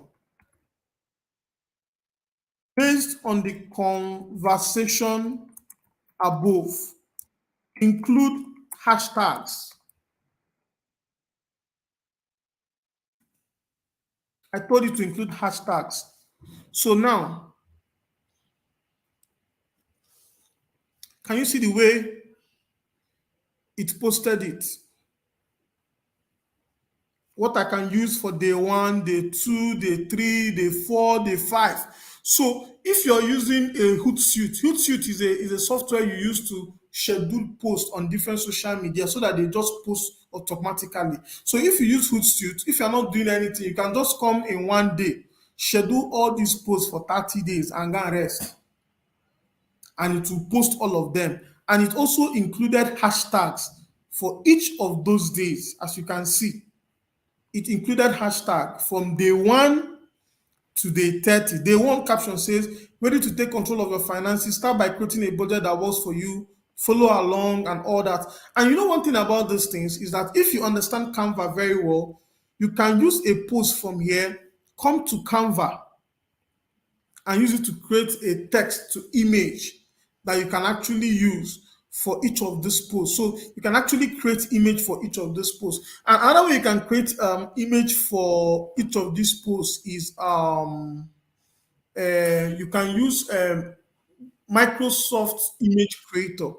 based on the conversation above. Include hashtags. I told you to include hashtags. So now, can you see the way it posted it? What I can use for day one, day two, day three, day four, day five. So if you're using a Hootsuite is a software you use to schedule posts on different social media so that they just post automatically. So if you use Hootsuite, if you're not doing anything, you can just come in one day, schedule all these posts for 30 days and go and rest. And it will post all of them. And it also included hashtags for each of those days, as you can see. It included hashtag from day one to day 30. Day one caption says, ready to take control of your finances, start by creating a budget that works for you, follow along and all that. And you know one thing about these things is that if you understand Canva very well, you can use a post from here, come to Canva and use it to create a text to image that you can actually use for each of these posts. So you can actually create image for each of these posts. And another way you can create image for each of these posts is you can use Microsoft Image Creator,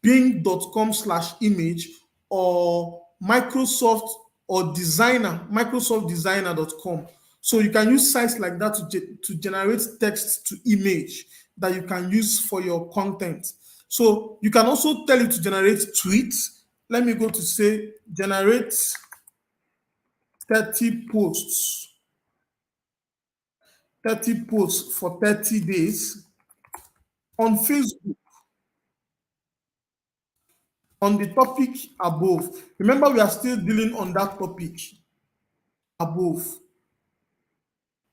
bing.com/image, or Microsoft or Designer, microsoftdesigner.com. So you can use sites like that to generate text to image that you can use for your content. So you can also tell it to generate tweets. Let me go to say generate 30 posts, 30 posts for 30 days on Facebook on the topic above. Remember, we are still dealing on that topic above.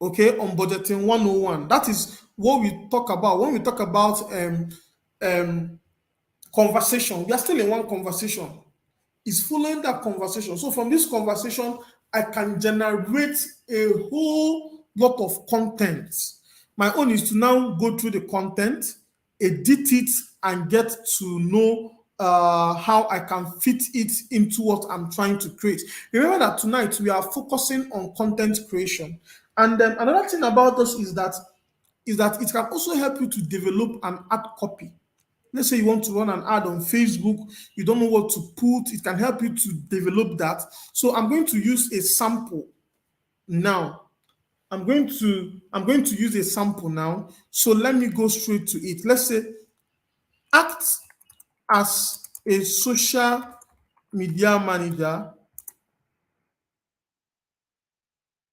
Okay, on budgeting 101. That is what we talk about when we talk about um, conversation. We are still in one conversation. It's following that conversation. So from this conversation, I can generate a whole lot of content. My own is to now go through the content, edit it, and get to know how I can fit it into what I'm trying to create. Remember that tonight we are focusing on content creation. And then another thing about this is that it can also help you to develop an ad copy. Let's say you want to run an ad on Facebook, you don't know what to put, it can help you to develop that. So I'm going to use a sample now. I'm going to use a sample now. So let me go straight to it. Let's say act as a social media manager,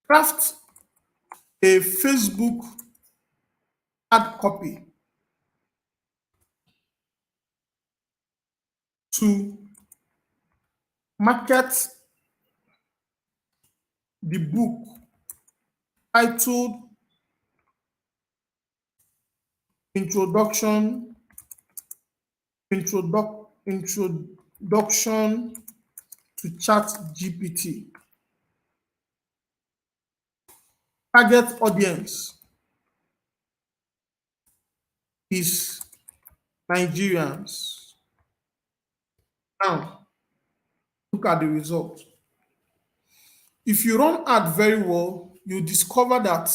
craft a Facebook ad copy to market the book titled Introduction Introduction to Chat GPT. Target audience is Nigerians. Now, look at the result. If you run ad very well, you discover that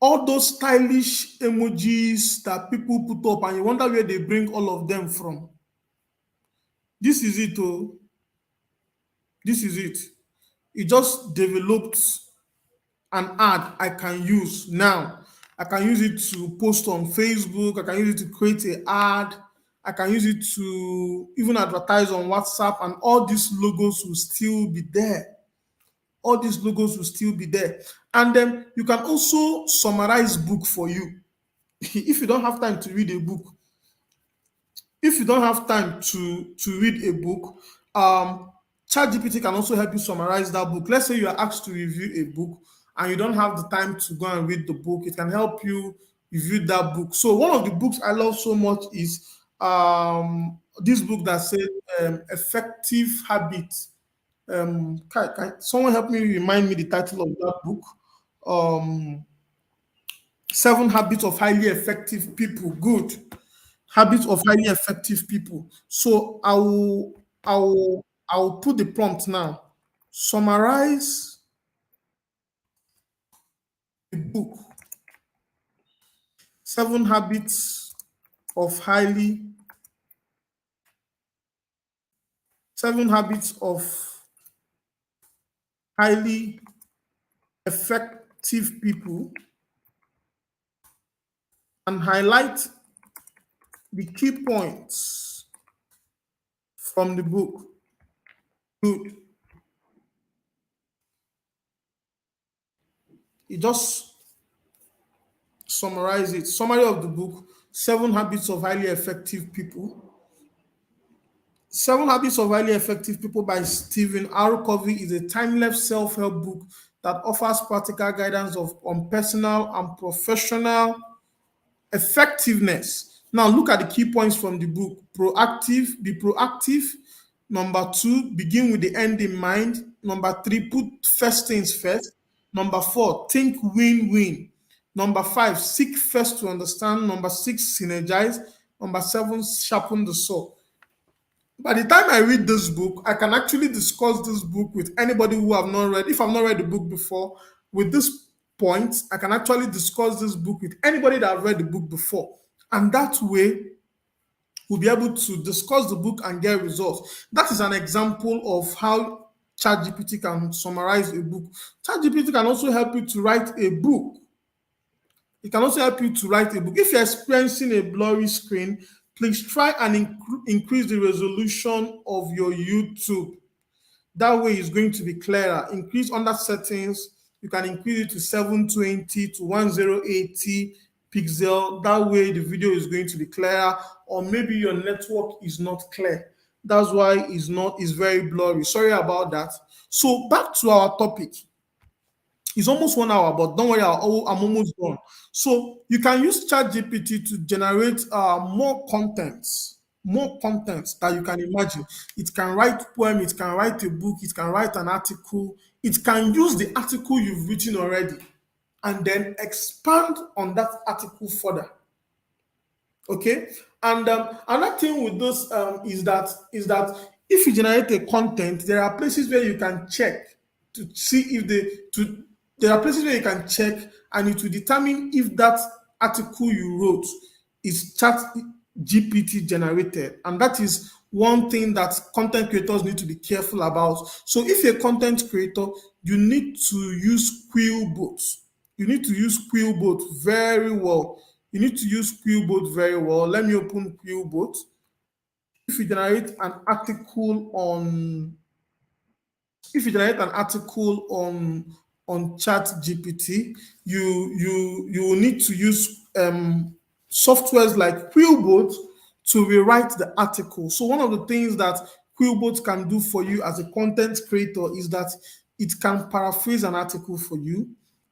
all those stylish emojis that people put up and you wonder where they bring all of them from. This is it. Oh. This is it. It just developed an ad I can use now. I can use it to post on Facebook. I can use it to create an ad. I can use it to even advertise on WhatsApp, and all these logos will still be there. All these logos will still be there. And then you can also summarize book for you. If you don't have time to read a book, if you don't have time to read a book, ChatGPT can also help you summarize that book. Let's say you are asked to review a book and you don't have the time to go and read the book. It can help you review that book. So one of the books I love so much is this book that says Effective Habits. Someone help me remind me the title of that book. Um, Seven Habits of Highly Effective People. Good. Habits of highly effective people. So I will put the prompt now. Summarize the book. Seven habits of highly seven habits of highly effective people, and highlight the key points from the book. Good. You just summarize it. Summary of the book, Seven Habits of Highly Effective People. Seven Habits of Highly Effective People by Stephen R. Covey is a timeless self-help book that offers practical guidance on personal and professional effectiveness. Now look at the key points from the book. Proactive, be proactive. Number two, begin with the end in mind. Number three, put first things first. Number four, think win-win. Number five, seek first to understand. Number six, synergize. Number seven, sharpen the saw. By the time I read this book, I can actually discuss this book with anybody who have not read. If I've not read the book before, with this point, I can actually discuss this book with anybody that have read the book before. And that way, we'll be able to discuss the book and get results. That is an example of how ChatGPT can summarize a book. ChatGPT can also help you to write a book. It can also help you to write a book. If you're experiencing a blurry screen, please try and increase the resolution of your YouTube. That way it's going to be clearer. Increase under settings. You can increase it to 720 to 1080 pixel. That way the video is going to be clearer. Or maybe your network is not clear. That's why it's very blurry. Sorry about that. So back to our topic. It's almost 1 hour, but don't worry, I'm almost done. So you can use ChatGPT to generate more contents that you can imagine. It can write poem, it can write a book, it can write an article. It can use the article you've written already and then expand on that article further. Okay, and another thing with this is that if you generate a content, there are places where you can check to see if they to there are places where you can check and it will determine if that article you wrote is chat GPT generated, and that is one thing that content creators need to be careful about. So if you're a content creator, you need to use Quillbot. You need to use Quillbot very well. You need to use Quillbot very well. Let me open Quillbot. If you generate an article on if you generate an article on chat gpt, you will need to use softwares like Quillbot to rewrite the article. So one of the things that Quillbot can do for you as a content creator is that it can paraphrase an article for you,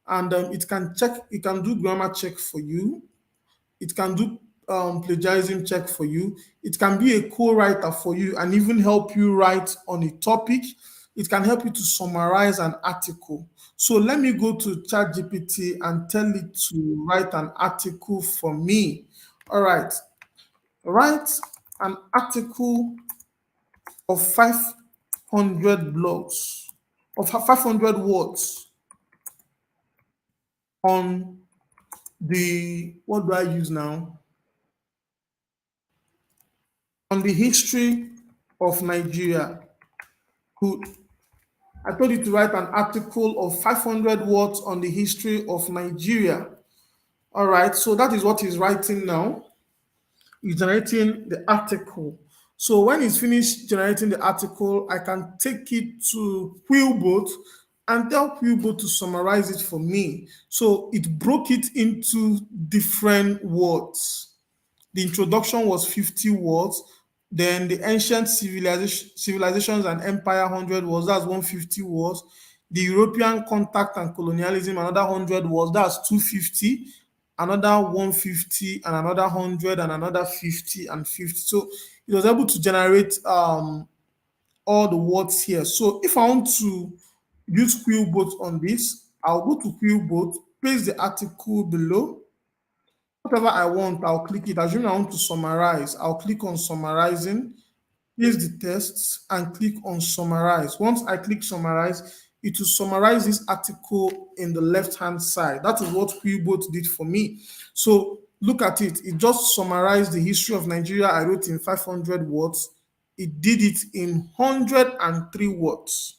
and it can do grammar check for you. It can do plagiarism check for you. It can be a co-writer for you and even help you write on a topic. It can help you to summarize an article. So let me go to ChatGPT and tell it to write an article for me. All right. Write an article of 500 blogs, of 500 words on what do I use now? On the history of Nigeria. Good. I told you to write an article of 500 words on the history of Nigeria. All right, so that is what he's writing now. He's generating the article. So when he's finished generating the article, I can take it to Quillbot and tell Quillbot to summarize it for me. So it broke it into different words. The introduction was 50 words. Then the ancient civilizations and empire 100 words, that's 150 words. The European contact and colonialism, another 100 words, that's 250. Another 150 and another 100 and another 50 and 50. So it was able to generate all the words here. So if I want to use Quillbot on this, I'll go to Quillbot, paste the article below, whatever I want, I'll click it. Assuming I want to summarize, I'll click on summarizing, paste the tests, and click on summarize. Once I click summarize, it will summarize this article in the left-hand side. That is what Quillbot did for me. So look at it. It just summarized the history of Nigeria I wrote in 500 words. It did it in 103 words.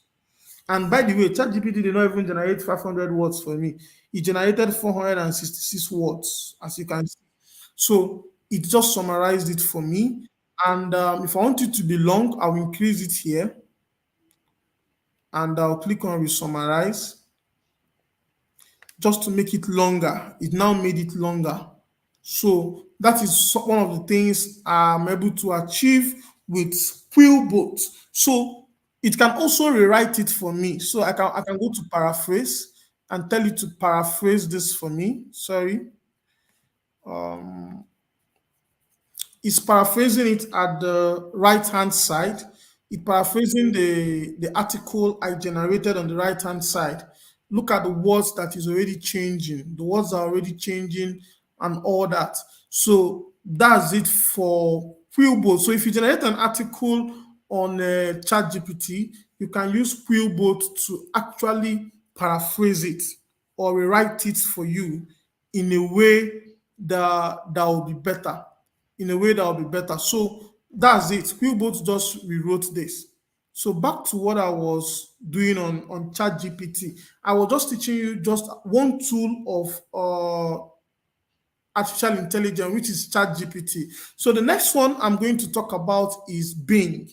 And by the way, ChatGPT did not even generate 500 words for me. It generated 466 words, as you can see. So it just summarized it for me. And if I want it to be long, I'll increase it here and I'll click on resummarize just to make it longer. It now made it longer. So that is one of the things I'm able to achieve with Quillbot. So it can also rewrite it for me. So I can go to paraphrase and tell it to paraphrase this for me. Sorry. It's paraphrasing it at the right hand side. It paraphrasing the article I generated on the right hand side. Look at the words that is already changing. The words are already changing and all that. So that's it for Quillbot. So if you generate an article on ChatGPT, you can use Quillbot to actually paraphrase it or rewrite it for you in a way that will be better. In a way that will be better. So that's it. Quillbot just rewrote this. So back to what I was doing on ChatGPT. I was just teaching you just one tool of artificial intelligence, which is ChatGPT. So the next one I'm going to talk about is Bing.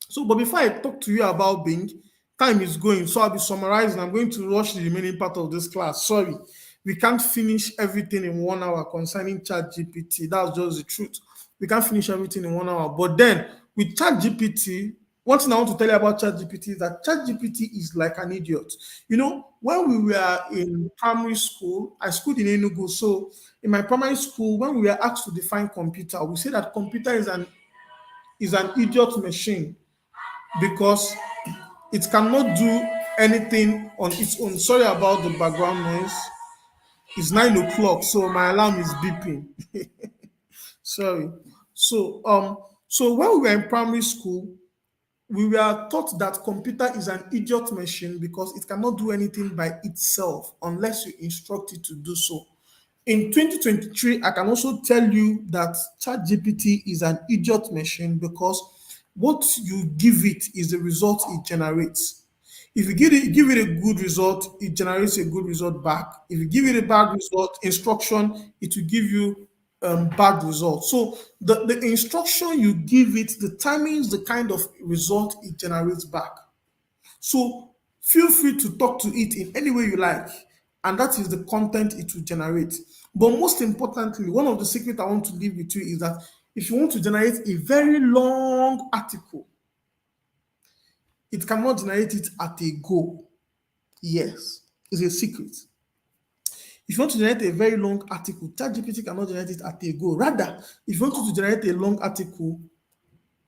So, but before I talk to you about Bing, time is going. So I'll be summarizing. I'm going to rush the remaining part of this class. Sorry. We can't finish everything in 1 hour concerning ChatGPT. That's just the truth. We can't finish everything in 1 hour. But then with ChatGPT, one thing I want to tell you about ChatGPT is that ChatGPT is like an idiot. You know, when we were in primary school, I schooled in Enugu. So in my primary school, when we were asked to define computer, we say that computer is an idiot machine because it cannot do anything on its own. Sorry about the background noise. It's 9 o'clock, so my alarm is beeping. Sorry. So when we were in primary school, we were taught that computer is an idiot machine because it cannot do anything by itself unless you instruct it to do so. In 2023, I can also tell you that ChatGPT is an idiot machine because what you give it is the result it generates. If you give it a good result, it generates a good result back. If you give it a bad result, instruction, it will give you bad result. So the instruction you give it determines the kind of result it generates back. So feel free to talk to it in any way you like, and that is the content it will generate. But most importantly, one of the secrets I want to leave with you is that if you want to generate a very long article, it cannot generate it at a go. Yes, it's a secret. If you want to generate a very long article, ChatGPT cannot generate it at a go. Rather, if you want to generate a long article,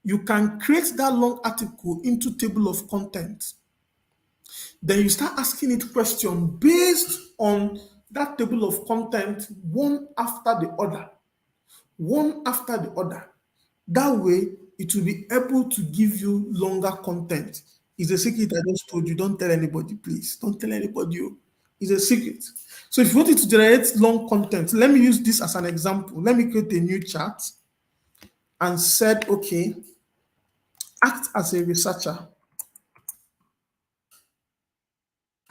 you can create that long article into table of content. Then you start asking it questions based on that table of content, one after the other, one after the other. That way, it will be able to give you longer content. It's a secret I just told you. Don't tell anybody, please. Don't tell anybody. Oh. It's a secret. So if you want it to generate long content, let me use this as an example. Let me create a new chat and said, okay, act as a researcher.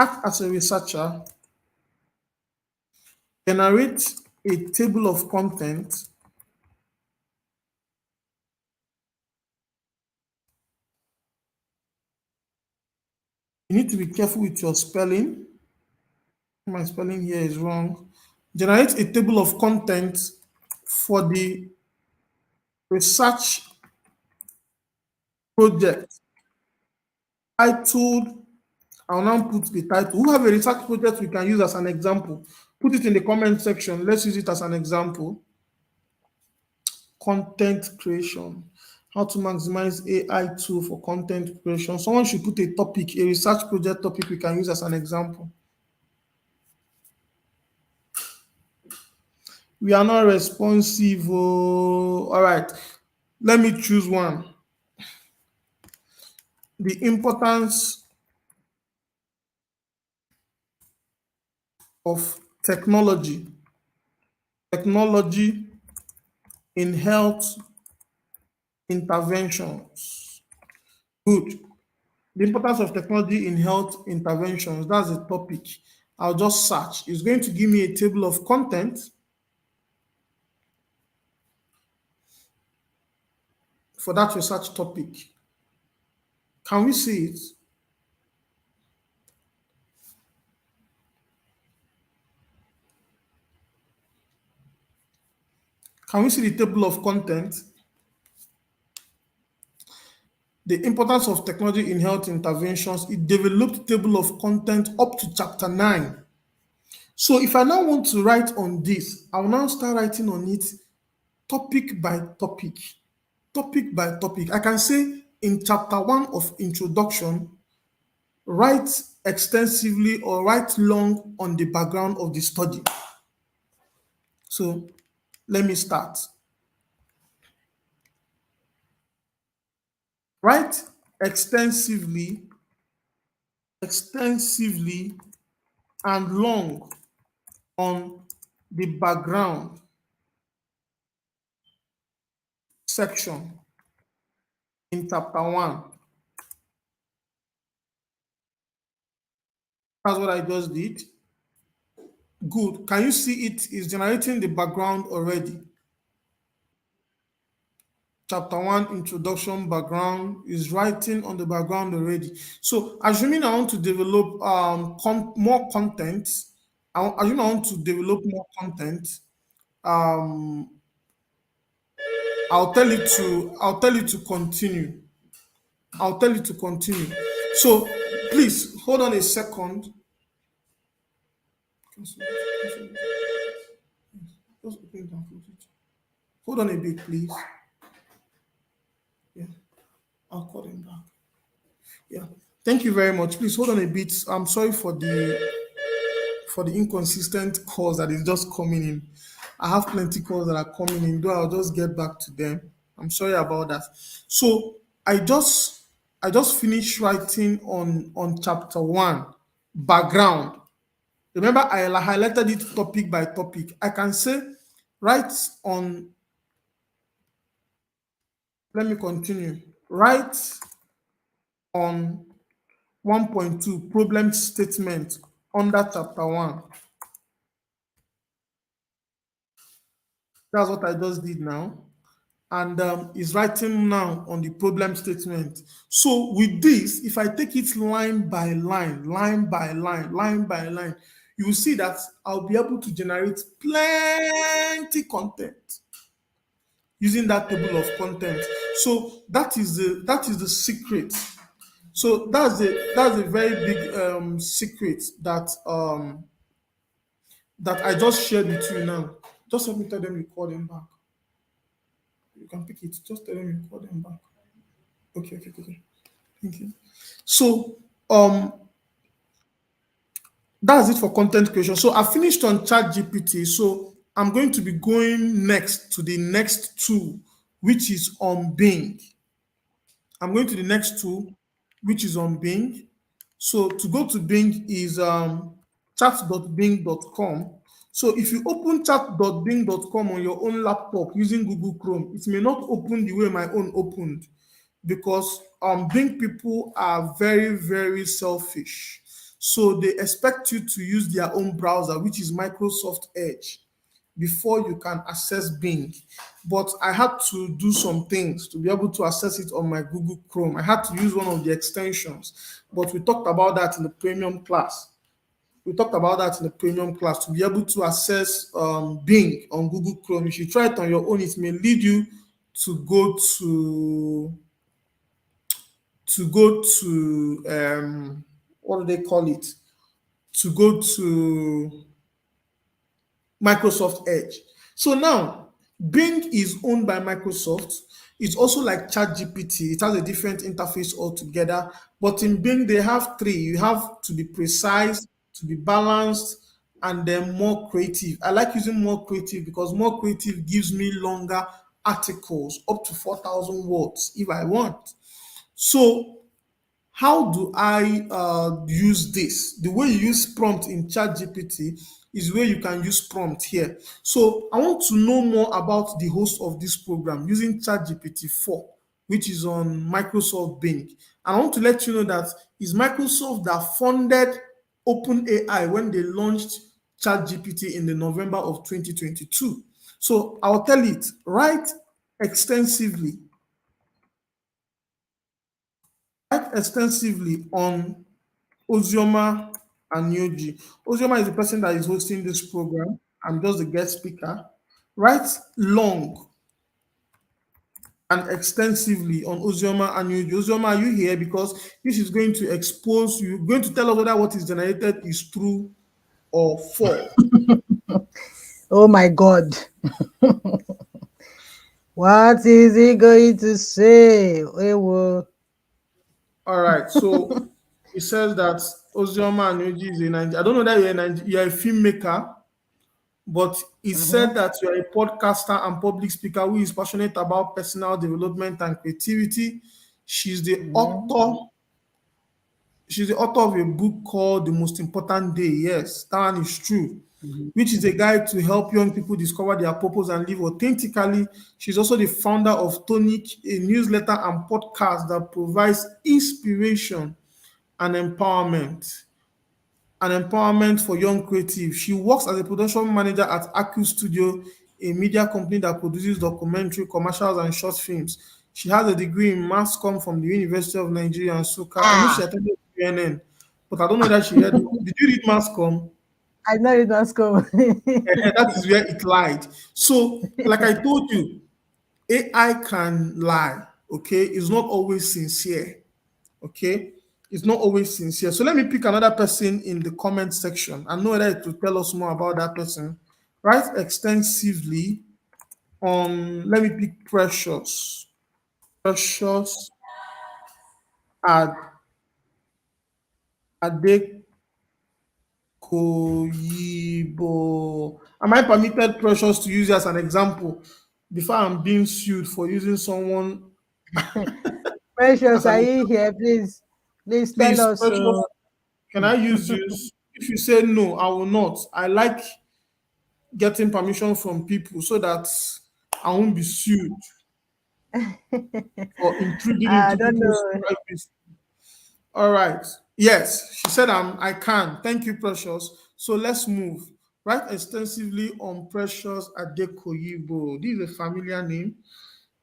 Act as a researcher, generate a table of content. You need to be careful with your spelling. My spelling here is wrong. Generate a table of content for the research project titled. I'll now put the title. Who have a research project we can use as an example? Put it in the comment section. Let's use it as an example. Content creation. How to maximize AI tool for content creation. Someone should put a topic, a research project topic we can use as an example. We are not responsive. Oh. All right. Let me choose one. The importance of technology in health interventions. Good. The importance of technology in health interventions. That's a topic. I'll just search. It's going to give me a table of content for that research topic. Can we see it? Can we see the table of content? The importance of technology in health interventions. It developed table of content up to chapter 9. So if I now want to write on this, I will now start writing on it topic by topic. Topic by topic. I can say in chapter 1 of introduction, write extensively or write long on the background of the study. So let me start. Write extensively and long on the background section in chapter 1. That's what I just did. Good. Can you see it is generating the background already? Chapter 1 introduction background is writing on the background already. So assuming I want to develop more content, assuming I want to develop more content, um, I'll tell you to continue. I'll tell you to continue. So please hold on a second. Just open it and close it. Hold on a bit, please. Yeah, I'll call him back. Yeah. Thank you very much. Please hold on a bit. I'm sorry for the inconsistent calls that is just coming in. I have plenty calls that are coming in, though I'll just get back to them. I'm sorry about that. So I just finished writing on chapter 1, background. Remember, I highlighted it topic by topic. I can say write on, let me continue. Write on 1.2 problem statement under chapter 1. That's what I just did now. And is writing now on the problem statement. So with this, if I take it line by line, line by line, you will see that I'll be able to generate plenty content using that table of content. So that is the secret. So that's a very big secret that I just shared with you now. Just let me tell them you call them back. You can pick it. Just tell them you call them back. Okay. Thank you. So that's it for content creation. So I finished on Chat GPT. So I'm going to be going next to the next tool, which is on Bing. I'm going to the next tool, which is on Bing. So to go to Bing is chat.bing.com. So if you open chat.bing.com on your own laptop using Google Chrome, it may not open the way my own opened because Bing people are very, very selfish. So they expect you to use their own browser, which is Microsoft Edge, before you can access Bing. But I had to do some things to be able to access it on my Google Chrome. I had to use one of the extensions, but we talked about that in the premium class. We talked about that in the premium class to be able to access Bing on Google Chrome. If you try it on your own, it may lead you to go to what do they call it? To go to Microsoft Edge. So now, Bing is owned by Microsoft. It's also like ChatGPT. It has a different interface altogether. But in Bing, they have three. You have to be precise, to be balanced, and then more creative. I like using more creative because more creative gives me longer articles, up to 4,000 words if I want. So how do I use this? The way you use prompt in ChatGPT is where you can use prompt here. So I want to know more about the host of this program using ChatGPT 4, which is on Microsoft Bing. And I want to let you know that it's Microsoft that funded OpenAI when they launched ChatGPT in the November of 2022. So I'll tell it, write extensively, write extensively on Ozioma Anioji. Ozioma is the person that is hosting this program. I'm just the guest speaker. Write long and extensively on Ozioma Anioji. Ozioma, are you here? Because this is going to expose you, going to tell us whether what is generated is true or false. Oh my God. What is he going to say? Ewo. All right. So it says that Ozioma Anioji is a Nigerian. I don't know that you're a filmmaker, but he said Mhm, that you are a podcaster and public speaker who is passionate about personal development and creativity. She's the mhm, author. She's the author of a book called The Most Important Day. Yes, that one is true, mhm. which is a guide to help young people discover their purpose and live authentically. She's also the founder of Tonic, a newsletter and podcast that provides inspiration and empowerment for young creatives. She works as a production manager at Aku Studio, a media company that produces documentary, commercials, and short films. She has a degree in mass comm from the University of Nigeria and Soka. I know she Ah, attended UNN, but I don't know that she read. Did you read mass comm? I know it must come. That is where it lied. So, like I told you, AI can lie. Okay, it's not always sincere. Okay, it's not always sincere. So let me pick another person in the comment section and know that to tell us more about that person. Write extensively on, let me pick Precious. Precious Ad Adekoyibo. Am I permitted Precious to use you as an example before I'm being sued for using someone Precious, as an are you example? here? Please tell Please, us. Precious, can I use you? If you say no, I will not. I like getting permission from people so that I won't be sued for intruding I into don't people's know. privacy. All right. Yes, she said I can. Thank you, Precious. So let's move. Write extensively on Precious Adekoyibo. This is a familiar name.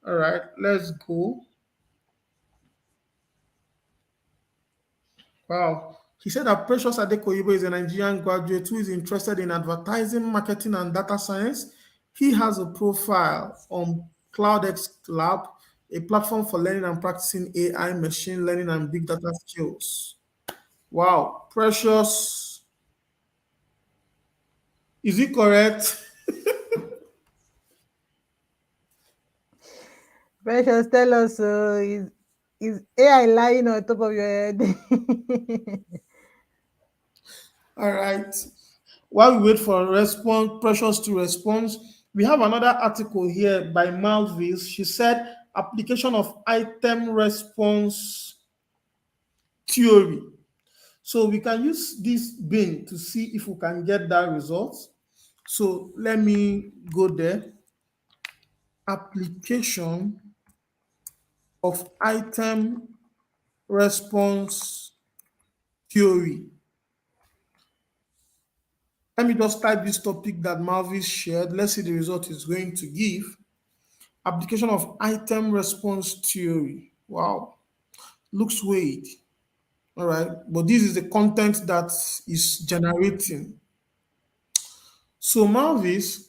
All right, let's go. Wow. He said that Precious Adekoyibo is a Nigerian graduate who is interested in advertising, marketing, and data science. He has a profile on CloudX Lab, a platform for learning and practicing AI, machine learning, and big data skills. Wow. Precious, is it correct? Precious, tell us. Is AI lying on top of your head? All right. While we wait for a response, Precious to respond, we have another article here by Malvis. She said application of item response theory. So we can use this bin to see if we can get that result. So let me go there. Application of item response theory. Let me just type this topic that Malvis shared. Let's see the result it's going to give. Application of item response theory. Wow, looks weird. All right, but this is the content that is generating. So Malvis,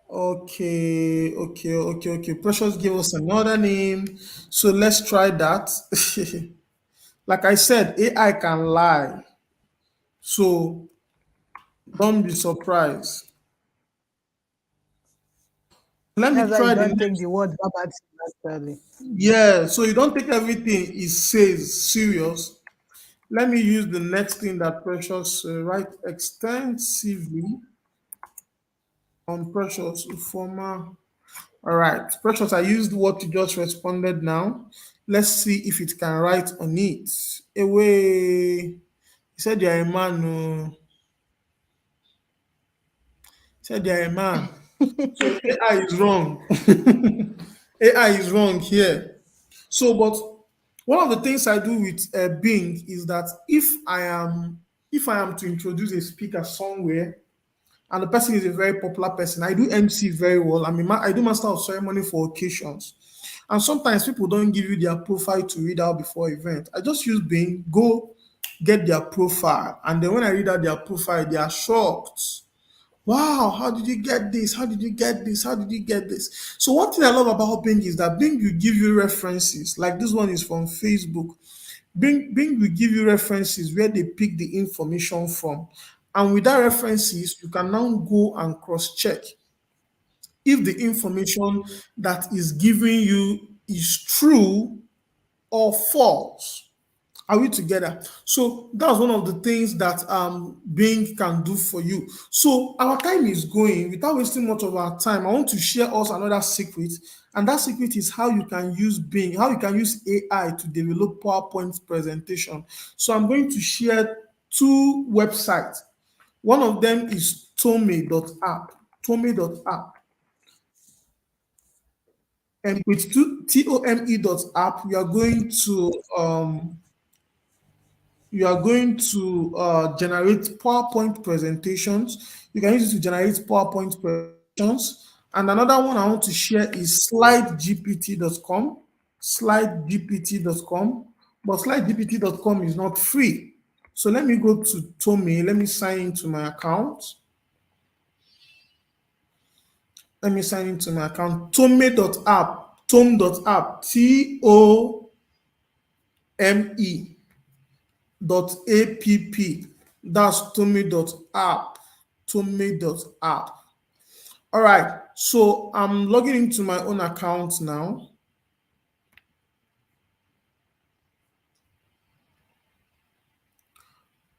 okay. Precious gave us another name. So let's try that. Like I said, AI can lie. So don't be surprised. Let me That's why you try the don't take next. the word verbatim actually. Yeah, so you don't take everything it says serious. Let me use the next thing that Precious write extensively on Precious former. All right, Precious, I used what you just responded now. Let's see if it can write on it. Away. He said you're a man. He said you're a man. So AI is wrong. AI is wrong here. So, but one of the things I do with Bing is that if I am to introduce a speaker somewhere, and the person is a very popular person, I do MC very well. I do master of ceremony for occasions, and sometimes people don't give you their profile to read out before event. I just use Bing, go get their profile, and then when I read out their profile, they are shocked. Wow, how did you get this? How did you get this? How did you get this? So one thing I love about Bing is that Bing will give you references. Like this one is from Facebook. Bing will give you references where they pick the information from. And with that references, you can now go and cross-check if the information that is giving you is true or false. Are we together? So that's one of the things that Bing can do for you. So our time is going. Without wasting much of our time, I want to share us another secret, and that secret is how you can use Bing, how you can use AI to develop PowerPoint presentation. So I'm going to share two websites. One of them is Tome.app. Tome.app. And with Tome.app, you are going to generate PowerPoint presentations. You can use it to generate PowerPoint presentations. And another one I want to share is slidegpt.com. Slidegpt.com. But slidegpt.com is not free. So let me go to Tome. Let me sign into my account. Let me sign into my account. Tome.app. Tome.app. Tome dot app. That's Tome.app. Tome.app. All right. So I'm logging into my own account now.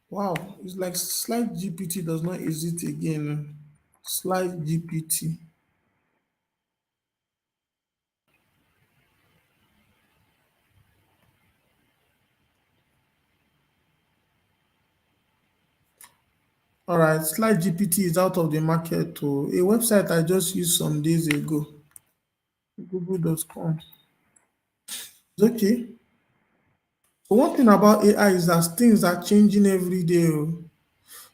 Wow. It's like Slide GPT does not exist again. Slide GPT. All right. Slide GPT is out of the market to a website I just used some days ago. Google.com. It's okay. So one thing about AI is that things are changing every day. Oh.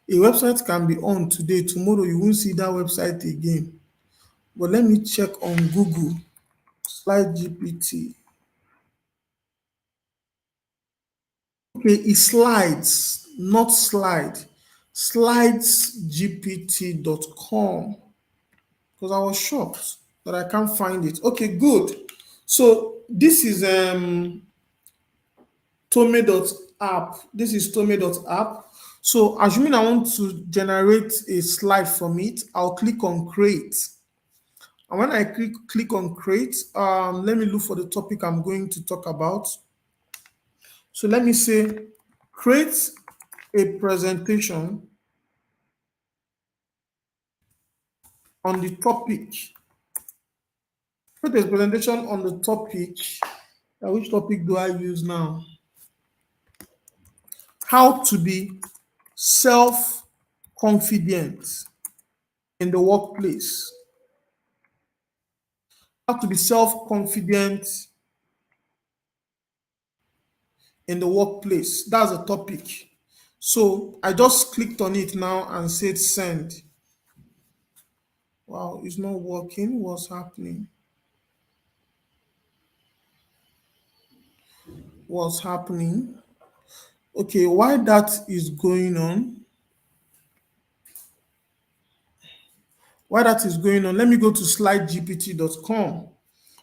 A website can be on today, tomorrow you won't see that website again. But let me check on Google, Slide GPT. Okay, it slides, not slide. Slidesgpt.com. Because I was shocked that I can't find it. Okay, good. So this is Tome.app. This is Tome.app. So assuming I want to generate a slide from it, I'll click on create. And when I click on create, let me look for the topic I'm going to talk about. So let me say create a presentation on the topic. Create a presentation on the topic. Which topic do I use now? How to be self-confident in the workplace. How to be self-confident in the workplace. That's a topic. So I just clicked on it now and said send. Wow, it's not working. What's happening? What's happening? Okay, why that is going on? Why that is going on? Let me go to slidegpt.com.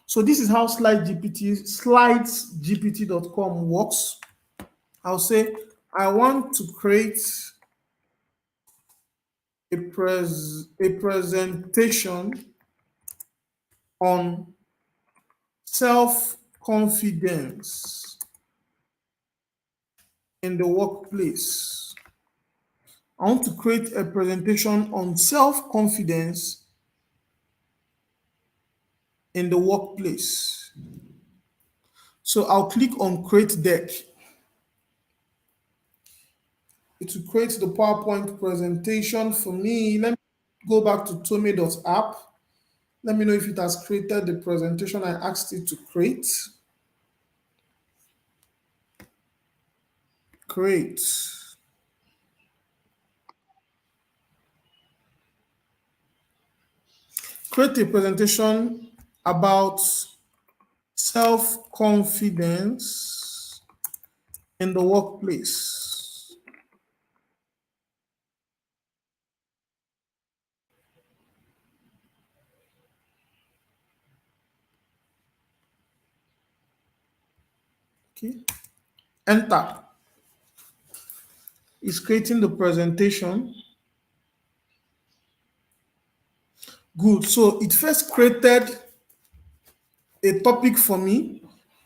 So this is how slidesgpt.com works. I'll say I want to create a presentation on self-confidence in the workplace. I want to create a presentation on self-confidence in the workplace. So I'll click on create deck. It will create the PowerPoint presentation for me. Let me go back to tome.app. Let me know if it has created the presentation I asked it to create. Create. Create a presentation about self-confidence in the workplace. Okay. Enter. It's creating the presentation. Good. So it first created a topic for me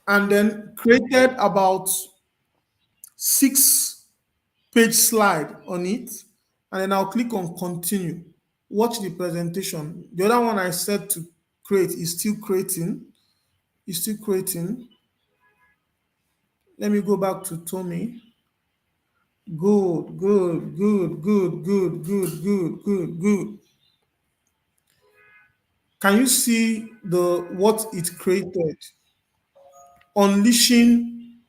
and then created about 6-page slide on it. And then I'll click on continue. Watch the presentation. The other one I said to create is still creating. It's still creating. Let me go back to Tommy. Good, good, good, good, good, good, good, good, good. Can you see the what it created? Unleashing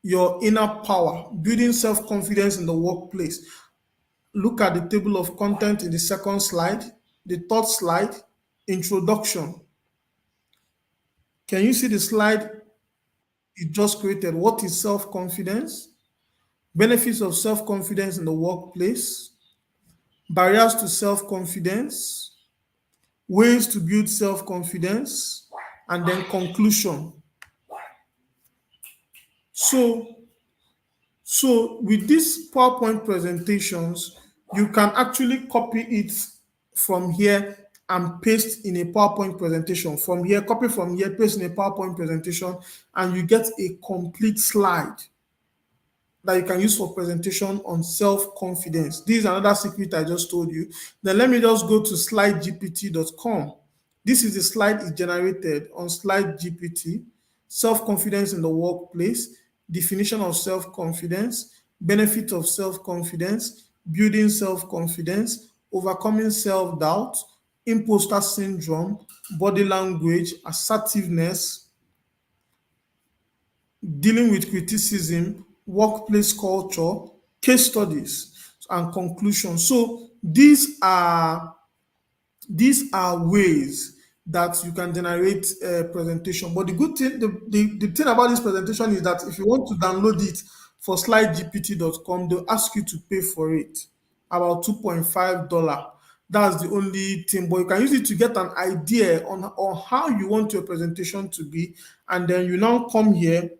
your inner power, building self-confidence in the workplace. Look at the table of content in the second slide, the third slide, introduction. Can you see the slide it just created? What is self-confidence? Benefits of self-confidence in the workplace, barriers to self-confidence, ways to build self-confidence, and then conclusion. So, so with these PowerPoint presentations, you can actually copy it from here and paste in a PowerPoint presentation. From here, copy from here, paste in a PowerPoint presentation, and you get a complete slide that you can use for presentation on self-confidence. This is another secret I just told you. Then let me just go to slidegpt.com. This is the slide it generated on SlideGPT. Self-confidence in the workplace, definition of self-confidence, benefit of self-confidence, building self-confidence, overcoming self-doubt, imposter syndrome, body language, assertiveness, dealing with criticism, workplace culture, case studies, and conclusions. So these are ways that you can generate a presentation. But the good thing, the thing about this presentation is that if you want to download it for slidegpt.com, they'll ask you to pay for it about $2.5. That's the only thing. But you can use it to get an idea on how you want your presentation to be. And then you now come here,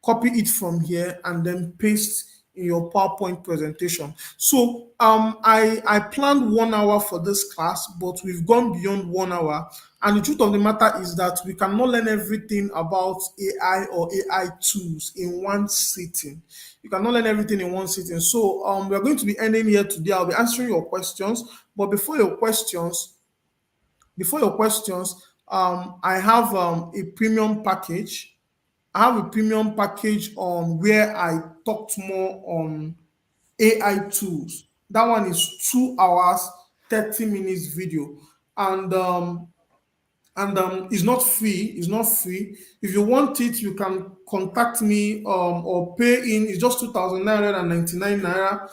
copy it from here, and then paste in your PowerPoint presentation. So I planned 1 hour for this class, but we've gone beyond 1 hour. And the truth of the matter is that we cannot learn everything about AI or AI tools in one sitting. You cannot learn everything in one sitting. So we're going to be ending here today. I'll be answering your questions. But before your questions, I have a premium package. I have a premium package on where I talked more on AI tools. That one is 2 hours, 30 minutes video. And and it's not free. It's not free. If you want it, you can contact me or pay in. It's just 2,999 naira.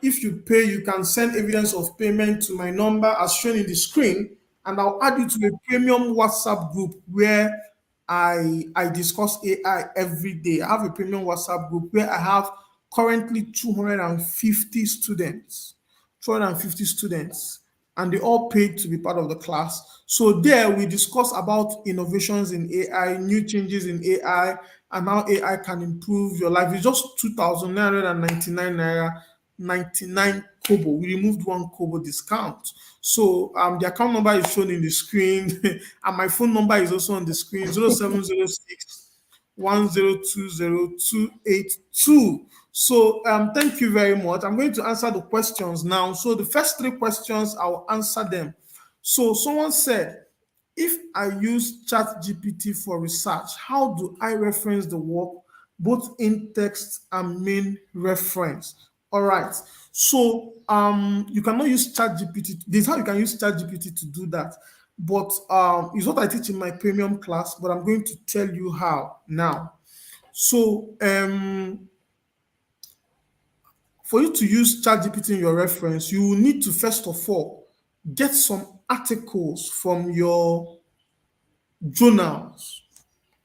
If you pay, you can send evidence of payment to my number as shown in the screen, and I'll add you to a premium WhatsApp group where I discuss AI every day. I have a premium WhatsApp group where I have currently 250 students. 250 students, and they all paid to be part of the class. So there we discuss about innovations in AI, new changes in AI, and how AI can improve your life. It's just 2,999 naira, 99 kobo. We removed one kobo discount. So the account number is shown in the screen, and my phone number is also on the screen: 0706 1020 282. So thank you very much. I'm going to answer the questions now. So the first three questions, I'll answer them. So someone said, if I use ChatGPT for research, how do I reference the work both in text and main reference? All right. So you cannot use ChatGPT. This is how you can use ChatGPT to do that. But it's what I teach in my premium class, but I'm going to tell you how now. So for you to use ChatGPT in your reference, you will need to first of all get some articles from your journals.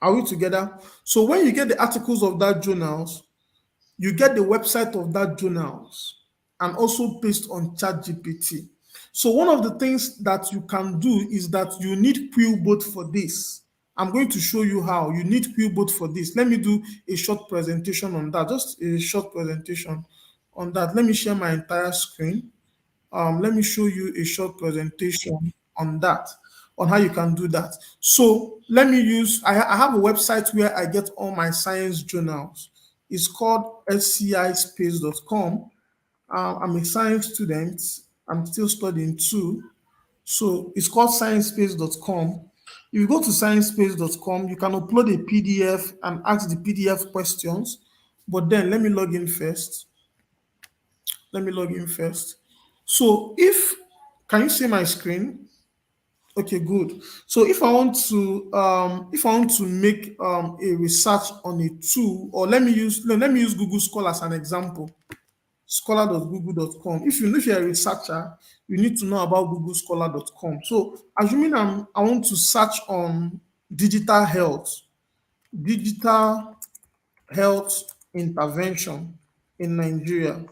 Are we together? So when you get the articles of that journals, you get the website of that journals and also paste on ChatGPT. So one of the things that you can do is that you need Quillbot for this. I'm going to show you how you need Quillbot for this. Let me do a short presentation on that. Just a short presentation on that. Let me share my entire screen. Let me show you a short presentation on that, on how you can do that. So let me use, I have a website where I get all my science journals. It's called scispace.com. I'm a science student. I'm still studying too. So it's called sciencespace.com. If you go to sciencespace.com, you can upload a PDF and ask the PDF questions. But then let me log in first. Let me log in first. So can you see my screen? Okay, good. So if I want to make a research on a tool, or let me use Google Scholar as an example. Scholar.google.com. If you're a researcher, you need to know about googlescholar.com. So assuming I want to search on digital health, digital health intervention in Nigeria.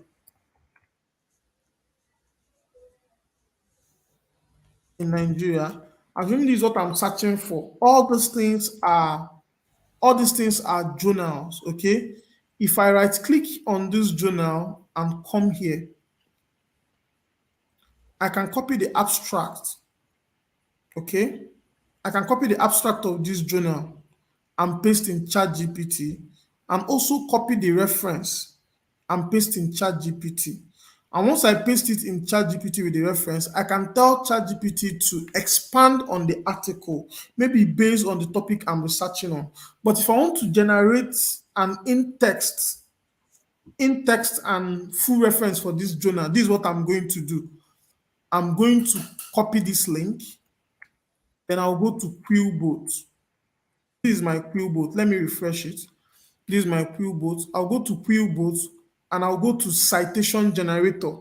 In Nigeria, assuming this is what I'm searching for, all these things are journals. Okay. If I right click on this journal and come here, I can copy the abstract. Okay. I can copy the abstract of this journal and paste in ChatGPT, and also copy the reference and paste in ChatGPT. And once I paste it in ChatGPT with the reference, I can tell ChatGPT to expand on the article, maybe based on the topic I'm researching on. But if I want to generate an in-text and full reference for this journal, this is what I'm going to do. I'm going to copy this link, then I'll go to Quillbot. This is my Quillbot. Let me refresh it. This is my Quillbot. I'll go to Quillbot and I'll go to citation generator.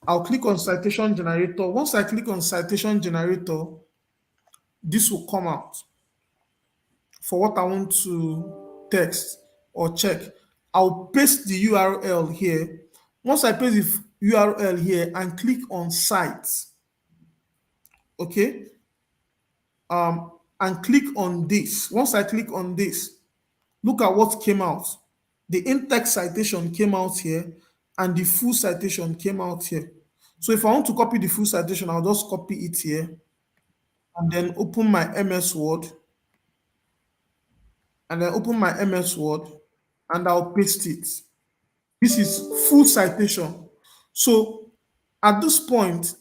I'll click on citation generator. Once I click on citation generator, this will come out for what I want to text or check. I'll paste the URL here. Once I paste the URL here and click on sites, okay, and click on this. Once I click on this, look at what came out. The in-text citation came out here and the full citation came out here. So if I want to copy the full citation, I'll just copy it here and then open my MS Word and I'll paste it. This is full citation. So at this point,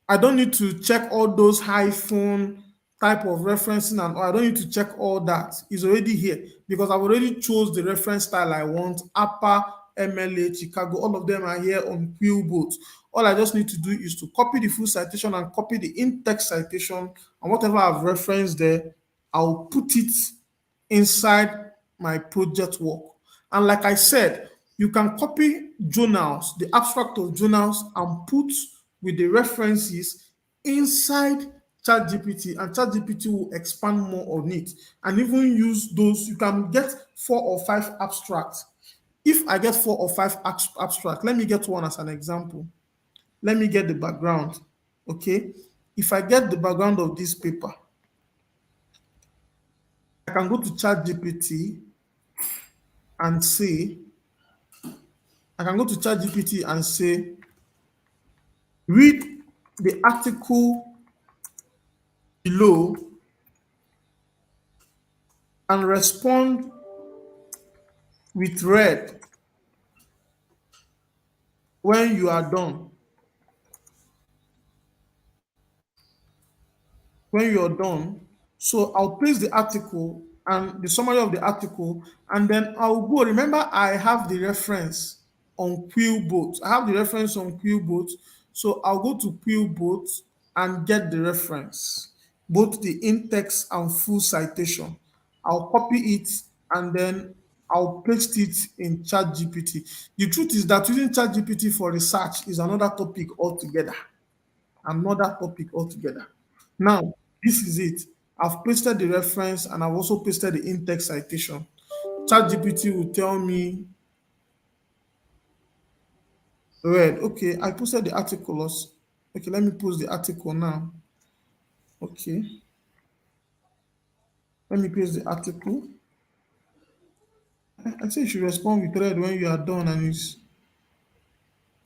I don't need to check all those hyphen type of referencing, and I don't need to check all that. It's already here because I've already chose the reference style I want. APA, MLA, Chicago, all of them are here on Quillbot. All I just need to do is to copy the full citation and copy the in-text citation, and whatever I've referenced there, I'll put it inside my project work. And like I said, you can copy journals, the abstract of journals, and put with the references inside ChatGPT, and ChatGPT will expand more on it and even use those. You can get 4 or 5 abstracts. If I get 4 or 5 abstracts, let me get one as an example. Let me get the background. Okay. If I get the background of this paper, I can go to ChatGPT and say, I can go to ChatGPT and say, read the article below and respond with red when you are done. When you're done, so I'll paste the article and the summary of the article, and then I'll go. Remember, I have the reference on Quillbot. I have the reference on Quillbot. So I'll go to Quillbot and get the reference, both the in-text and full citation. I'll copy it and then I'll paste it in ChatGPT. The truth is that using ChatGPT for research is another topic altogether. Another topic altogether. Now, this is it. I've pasted the reference and I've also pasted the in-text citation. ChatGPT will tell me, read. Okay, I posted the article. Okay, let me post the article now. Okay, let me paste the article. I say you should respond with read when you are done, and it's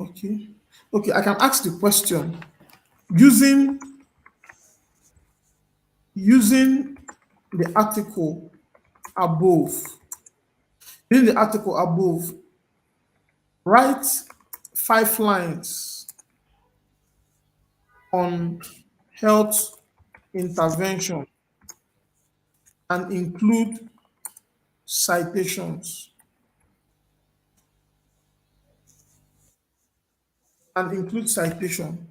okay. Okay, I can ask the question using the article above. In the article above, write 5 lines on health intervention and include citations. And include citation.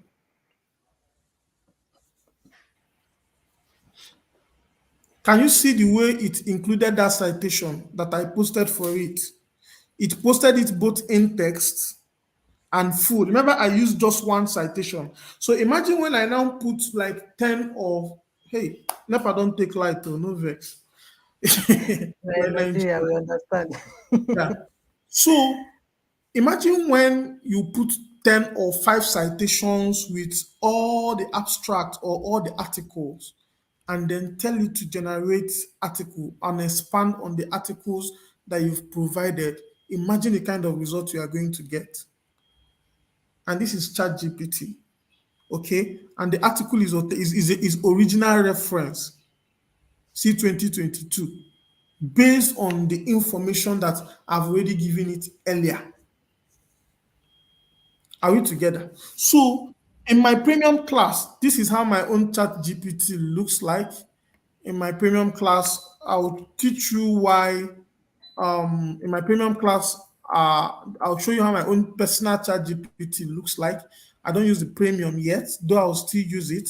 Can you see the way it included that citation that I posted for it? It posted it both in text and full. Remember, I used just one citation. So imagine when I now put like 10 of, hey, NEPA don't take light, oh, no vex. We're We're in in Nigeria, Nigeria. we understand. Yeah. So imagine when you put 10 or 5 citations with all the abstract or all the articles, and then tell it to generate article and expand on the articles that you've provided. Imagine the kind of result you are going to get. And this is ChatGPT. Okay. And the article is original reference, C 2022, based on the information that I've already given it earlier. Are we together? So in my premium class, this is how my own chat GPT looks like. In my premium class, I'll teach you why. In my premium class, I'll show you how my own personal chat GPT looks like. I don't use the premium yet, though I'll still use it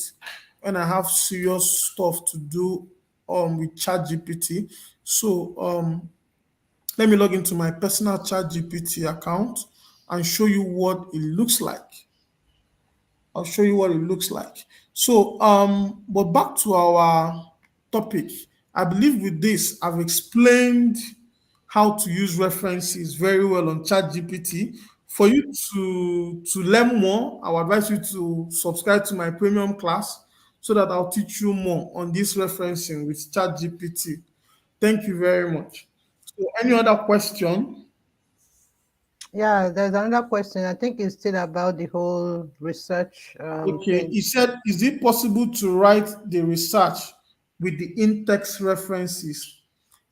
when I have serious stuff to do with chat GPT. So let me log into my personal chat GPT account and show you what it looks like. I'll show you what it looks like. So, but back to our topic. I believe with this, I've explained how to use references very well on ChatGPT. For you to learn more, I would advise you to subscribe to my premium class so that I'll teach you more on this referencing with ChatGPT. Thank you very much. So, any other question? Yeah, there's another question. I think it's still about the whole research Okay, thing. he said, is it possible to write the research with the in-text references?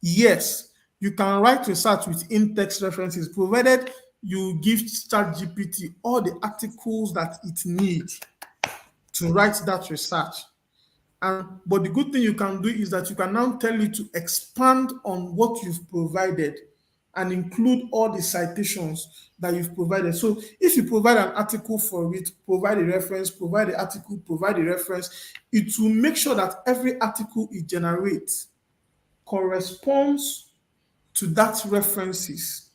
Yes, you can write research with in-text references, provided you give ChatGPT all the articles that it needs to write that research. And but the good thing you can do is that you can now tell it to expand on what you've provided and include all the citations that you've provided. So if you provide an article for it, provide a reference, provide the article, provide the reference, it will make sure that every article it generates corresponds to that references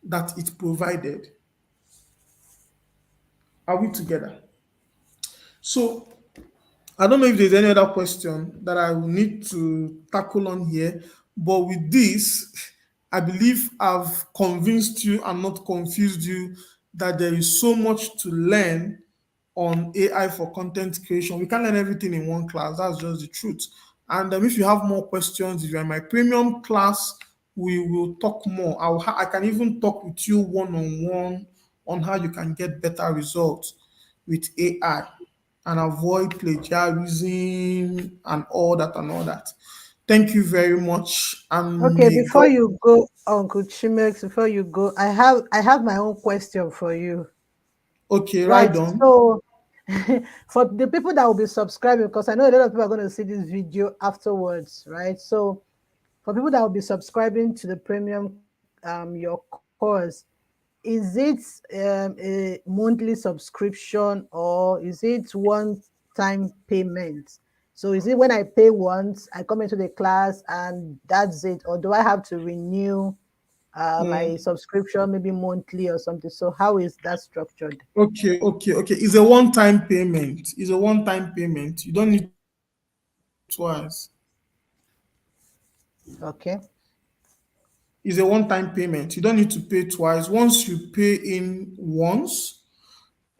that it provided. Are we together? So I don't know if there's any other question that I will need to tackle on here, but with this, I believe I've convinced you and not confused you that there is so much to learn on AI for content creation. We can't learn everything in one class. That's just the truth. And if you have more questions, if you're in my premium class, we will talk more. I can even talk with you one on one on how you can get better results with AI and avoid plagiarism and all that and all that. Thank you very much, and Okay, may before God. you go, Uncle Chimex, before you go, I have my own question for you. Okay, Right. right on. So for the people that will be subscribing, because I know a lot of people are going to see this video afterwards, right? So for people that will be subscribing to the premium your course, is it a monthly subscription or is it one time payment? So is it when I pay once, I come into the class and that's it, or do I have to renew my Mm, subscription maybe monthly or something? So how is that structured? okay. It's a one-time payment. It's a one-time payment. You don't need to pay twice. Okay. It's a one-time payment. You don't need to pay twice. Once you pay in once,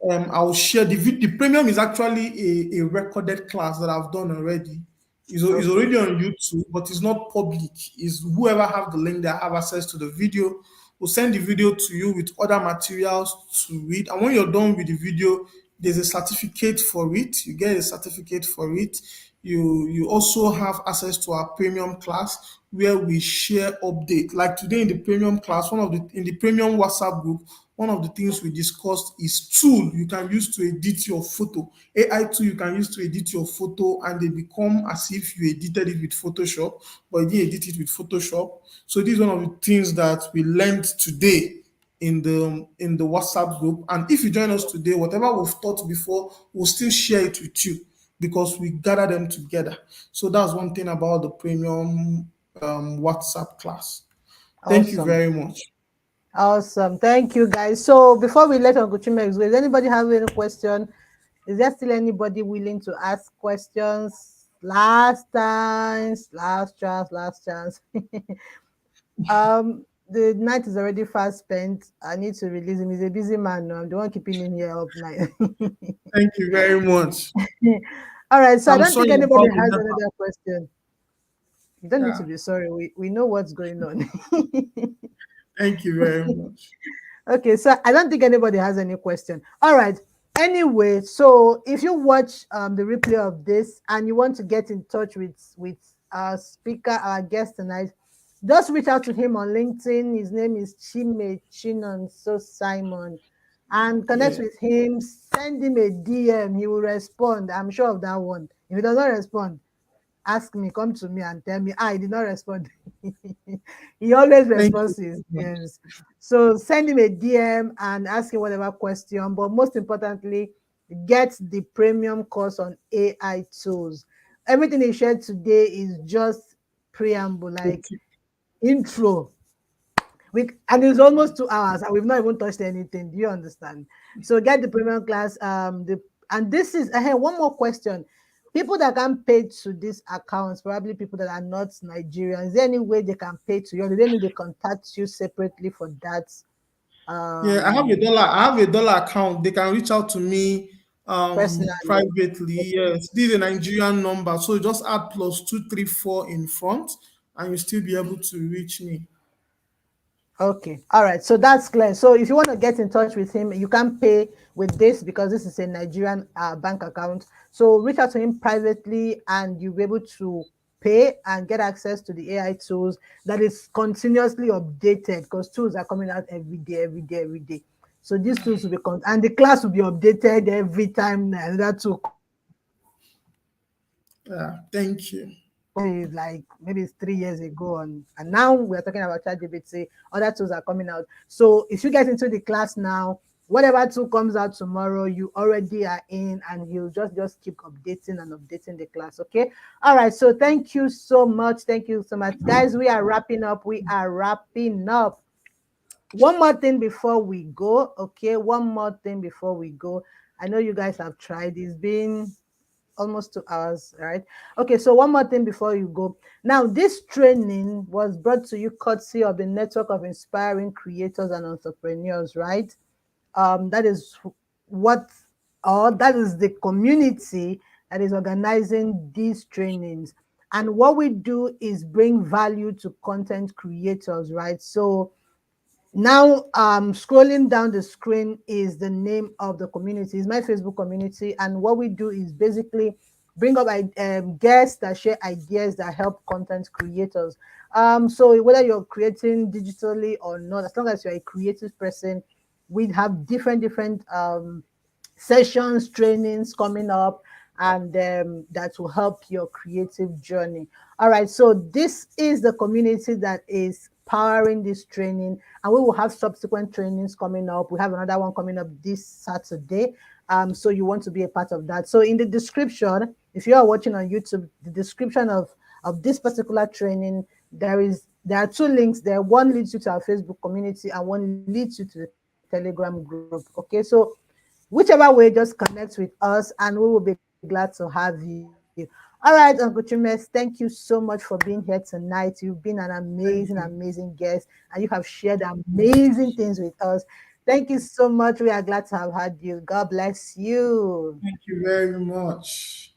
I'll share the premium is actually a recorded class that I've done already. It's Okay. already on YouTube, but it's not public. Is whoever have the link that have access to the video will send the video to you with other materials to read. And when you're done with the video, there's a certificate for it. You get a certificate for it. You also have access to our premium class where we share update. Like today in the premium class, one of the in the premium WhatsApp group, one of the things we discussed is tool you can use to edit your photo. AI tool you can use to edit your photo, and they become as if you edited it with Photoshop, but you didn't edit it with Photoshop. So this is one of the things that we learned today in the WhatsApp group. And if you join us today, whatever we've taught before, we'll still share it with you because we gather them together. So that's one thing about the premium WhatsApp class. Thank you Awesome. very much. Awesome. Thank you, guys. So before we let Uncle Chimex go, does anybody have any question? Is there still anybody willing to ask questions? Last times, last chance, last chance. The night is already fast spent. I need to release him. He's a busy man. No, I'm the one keeping him here up night. Thank you very much. All right. So I I'm don't sorry think anybody about the has data. another question. You don't need to Yeah, be sorry. We know what's going on. thank you very much. Okay, so I don't think anybody has any question. All right. Anyway, so if you watch the replay of this and you want to get in touch with our speaker, our guest tonight, just reach out to him on LinkedIn. His name is Chinonso Simon, and connect Yeah, with him. Send him a DM. He will respond. I'm sure of that one. If he does not respond, ask me, come to me and tell me, I did not respond. He always thank you responds to his very much. DMs. So send him a DM and ask him whatever question. But most importantly, get the premium course on AI tools. Everything he shared today is just preamble, like Okay. intro. And it's almost 2 hours and we've not even touched anything. Do you understand? So get the premium class. And this is one more question. People that can pay to these accounts, probably people that are not Nigerian, is there any way they can pay to you? Or do they need to contact you separately for that? Yeah, I have a Um dollar. I have a dollar account. They can reach out to me Personally. privately. Yes, this is a Nigerian number, so just add +234 in front, and you still be able to reach me. Okay. All right. So that's clear. So if you want to get in touch with him, you can pay with this because this is a Nigerian bank account. So reach out to him privately and you'll be able to pay and get access to the AI tools that is continuously updated because tools are coming out every day, every day, every day. So these tools will be and the class will be updated every time another tool comes out. So Yeah, thank you. maybe it's 3 years ago, and now we're talking about ChatGPT. Other tools are coming out. So if you get into the class now, whatever tool comes out tomorrow, you already are in, and you just keep updating and updating the class. Okay. All right. So thank you so much. Thank you so much, guys. We are wrapping up. We are wrapping up. One more thing before we go. Okay. One more thing before we go. I know you guys have tried. It's been almost 2 hours, right? Okay, so one more thing before you go. Now, this training was brought to you courtesy of the network of inspiring creators and entrepreneurs, right? That is what, or that is the community that is organizing these trainings. And what we do is bring value to content creators, right? So now, scrolling down the screen is the name of the community. It's my Facebook community, and what we do is basically bring up guests that share ideas that help content creators. So whether you're creating digitally or not, as long as you're a creative person, we have different sessions, trainings coming up, and that will help your creative journey. All right, so this is the community that is powering this training, and we will have subsequent trainings coming up. We have another one coming up this Saturday. So you want to be a part of that. So in the description, if you are watching on YouTube, the description of this particular training, there are two links there. One leads you to our Facebook community, and one leads you to the Telegram group. Okay, so whichever way, just connect with us, and we will be glad to have you. All right, Uncle Chimes, thank you so much for being here tonight. You've been an amazing Thank you. guest, and you have shared amazing things with us. Thank you so much. We are glad to have had you. God bless you. Thank you very much.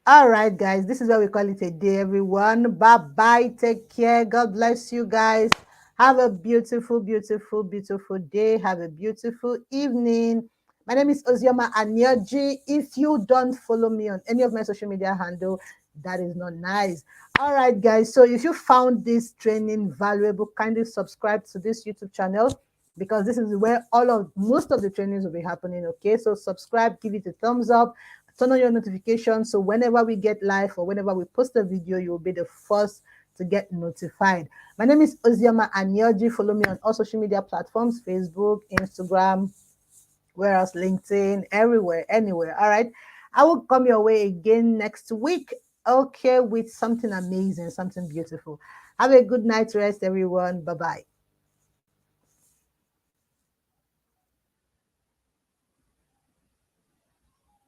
All right, guys, this is what we call it a day, everyone. Bye bye. Take care. God bless you guys. Have a beautiful day. Have a beautiful evening. My name is Ozioma Anioji. If you don't follow me on any of my social media handle, that is not nice. All right, guys. So if you found this training valuable, kindly subscribe to this YouTube channel, because this is where most of the trainings will be happening. Okay, so subscribe, give it a thumbs up, turn on your notifications, so whenever we get live or whenever we post a video, you will be the first to get notified. My name is Ozioma Anioji. Follow me on all social media platforms: Facebook, Instagram, where else, LinkedIn, everywhere, anywhere. All right, I will come your way again next week, okay, with something amazing, something beautiful. Have a good night rest, everyone. Bye bye.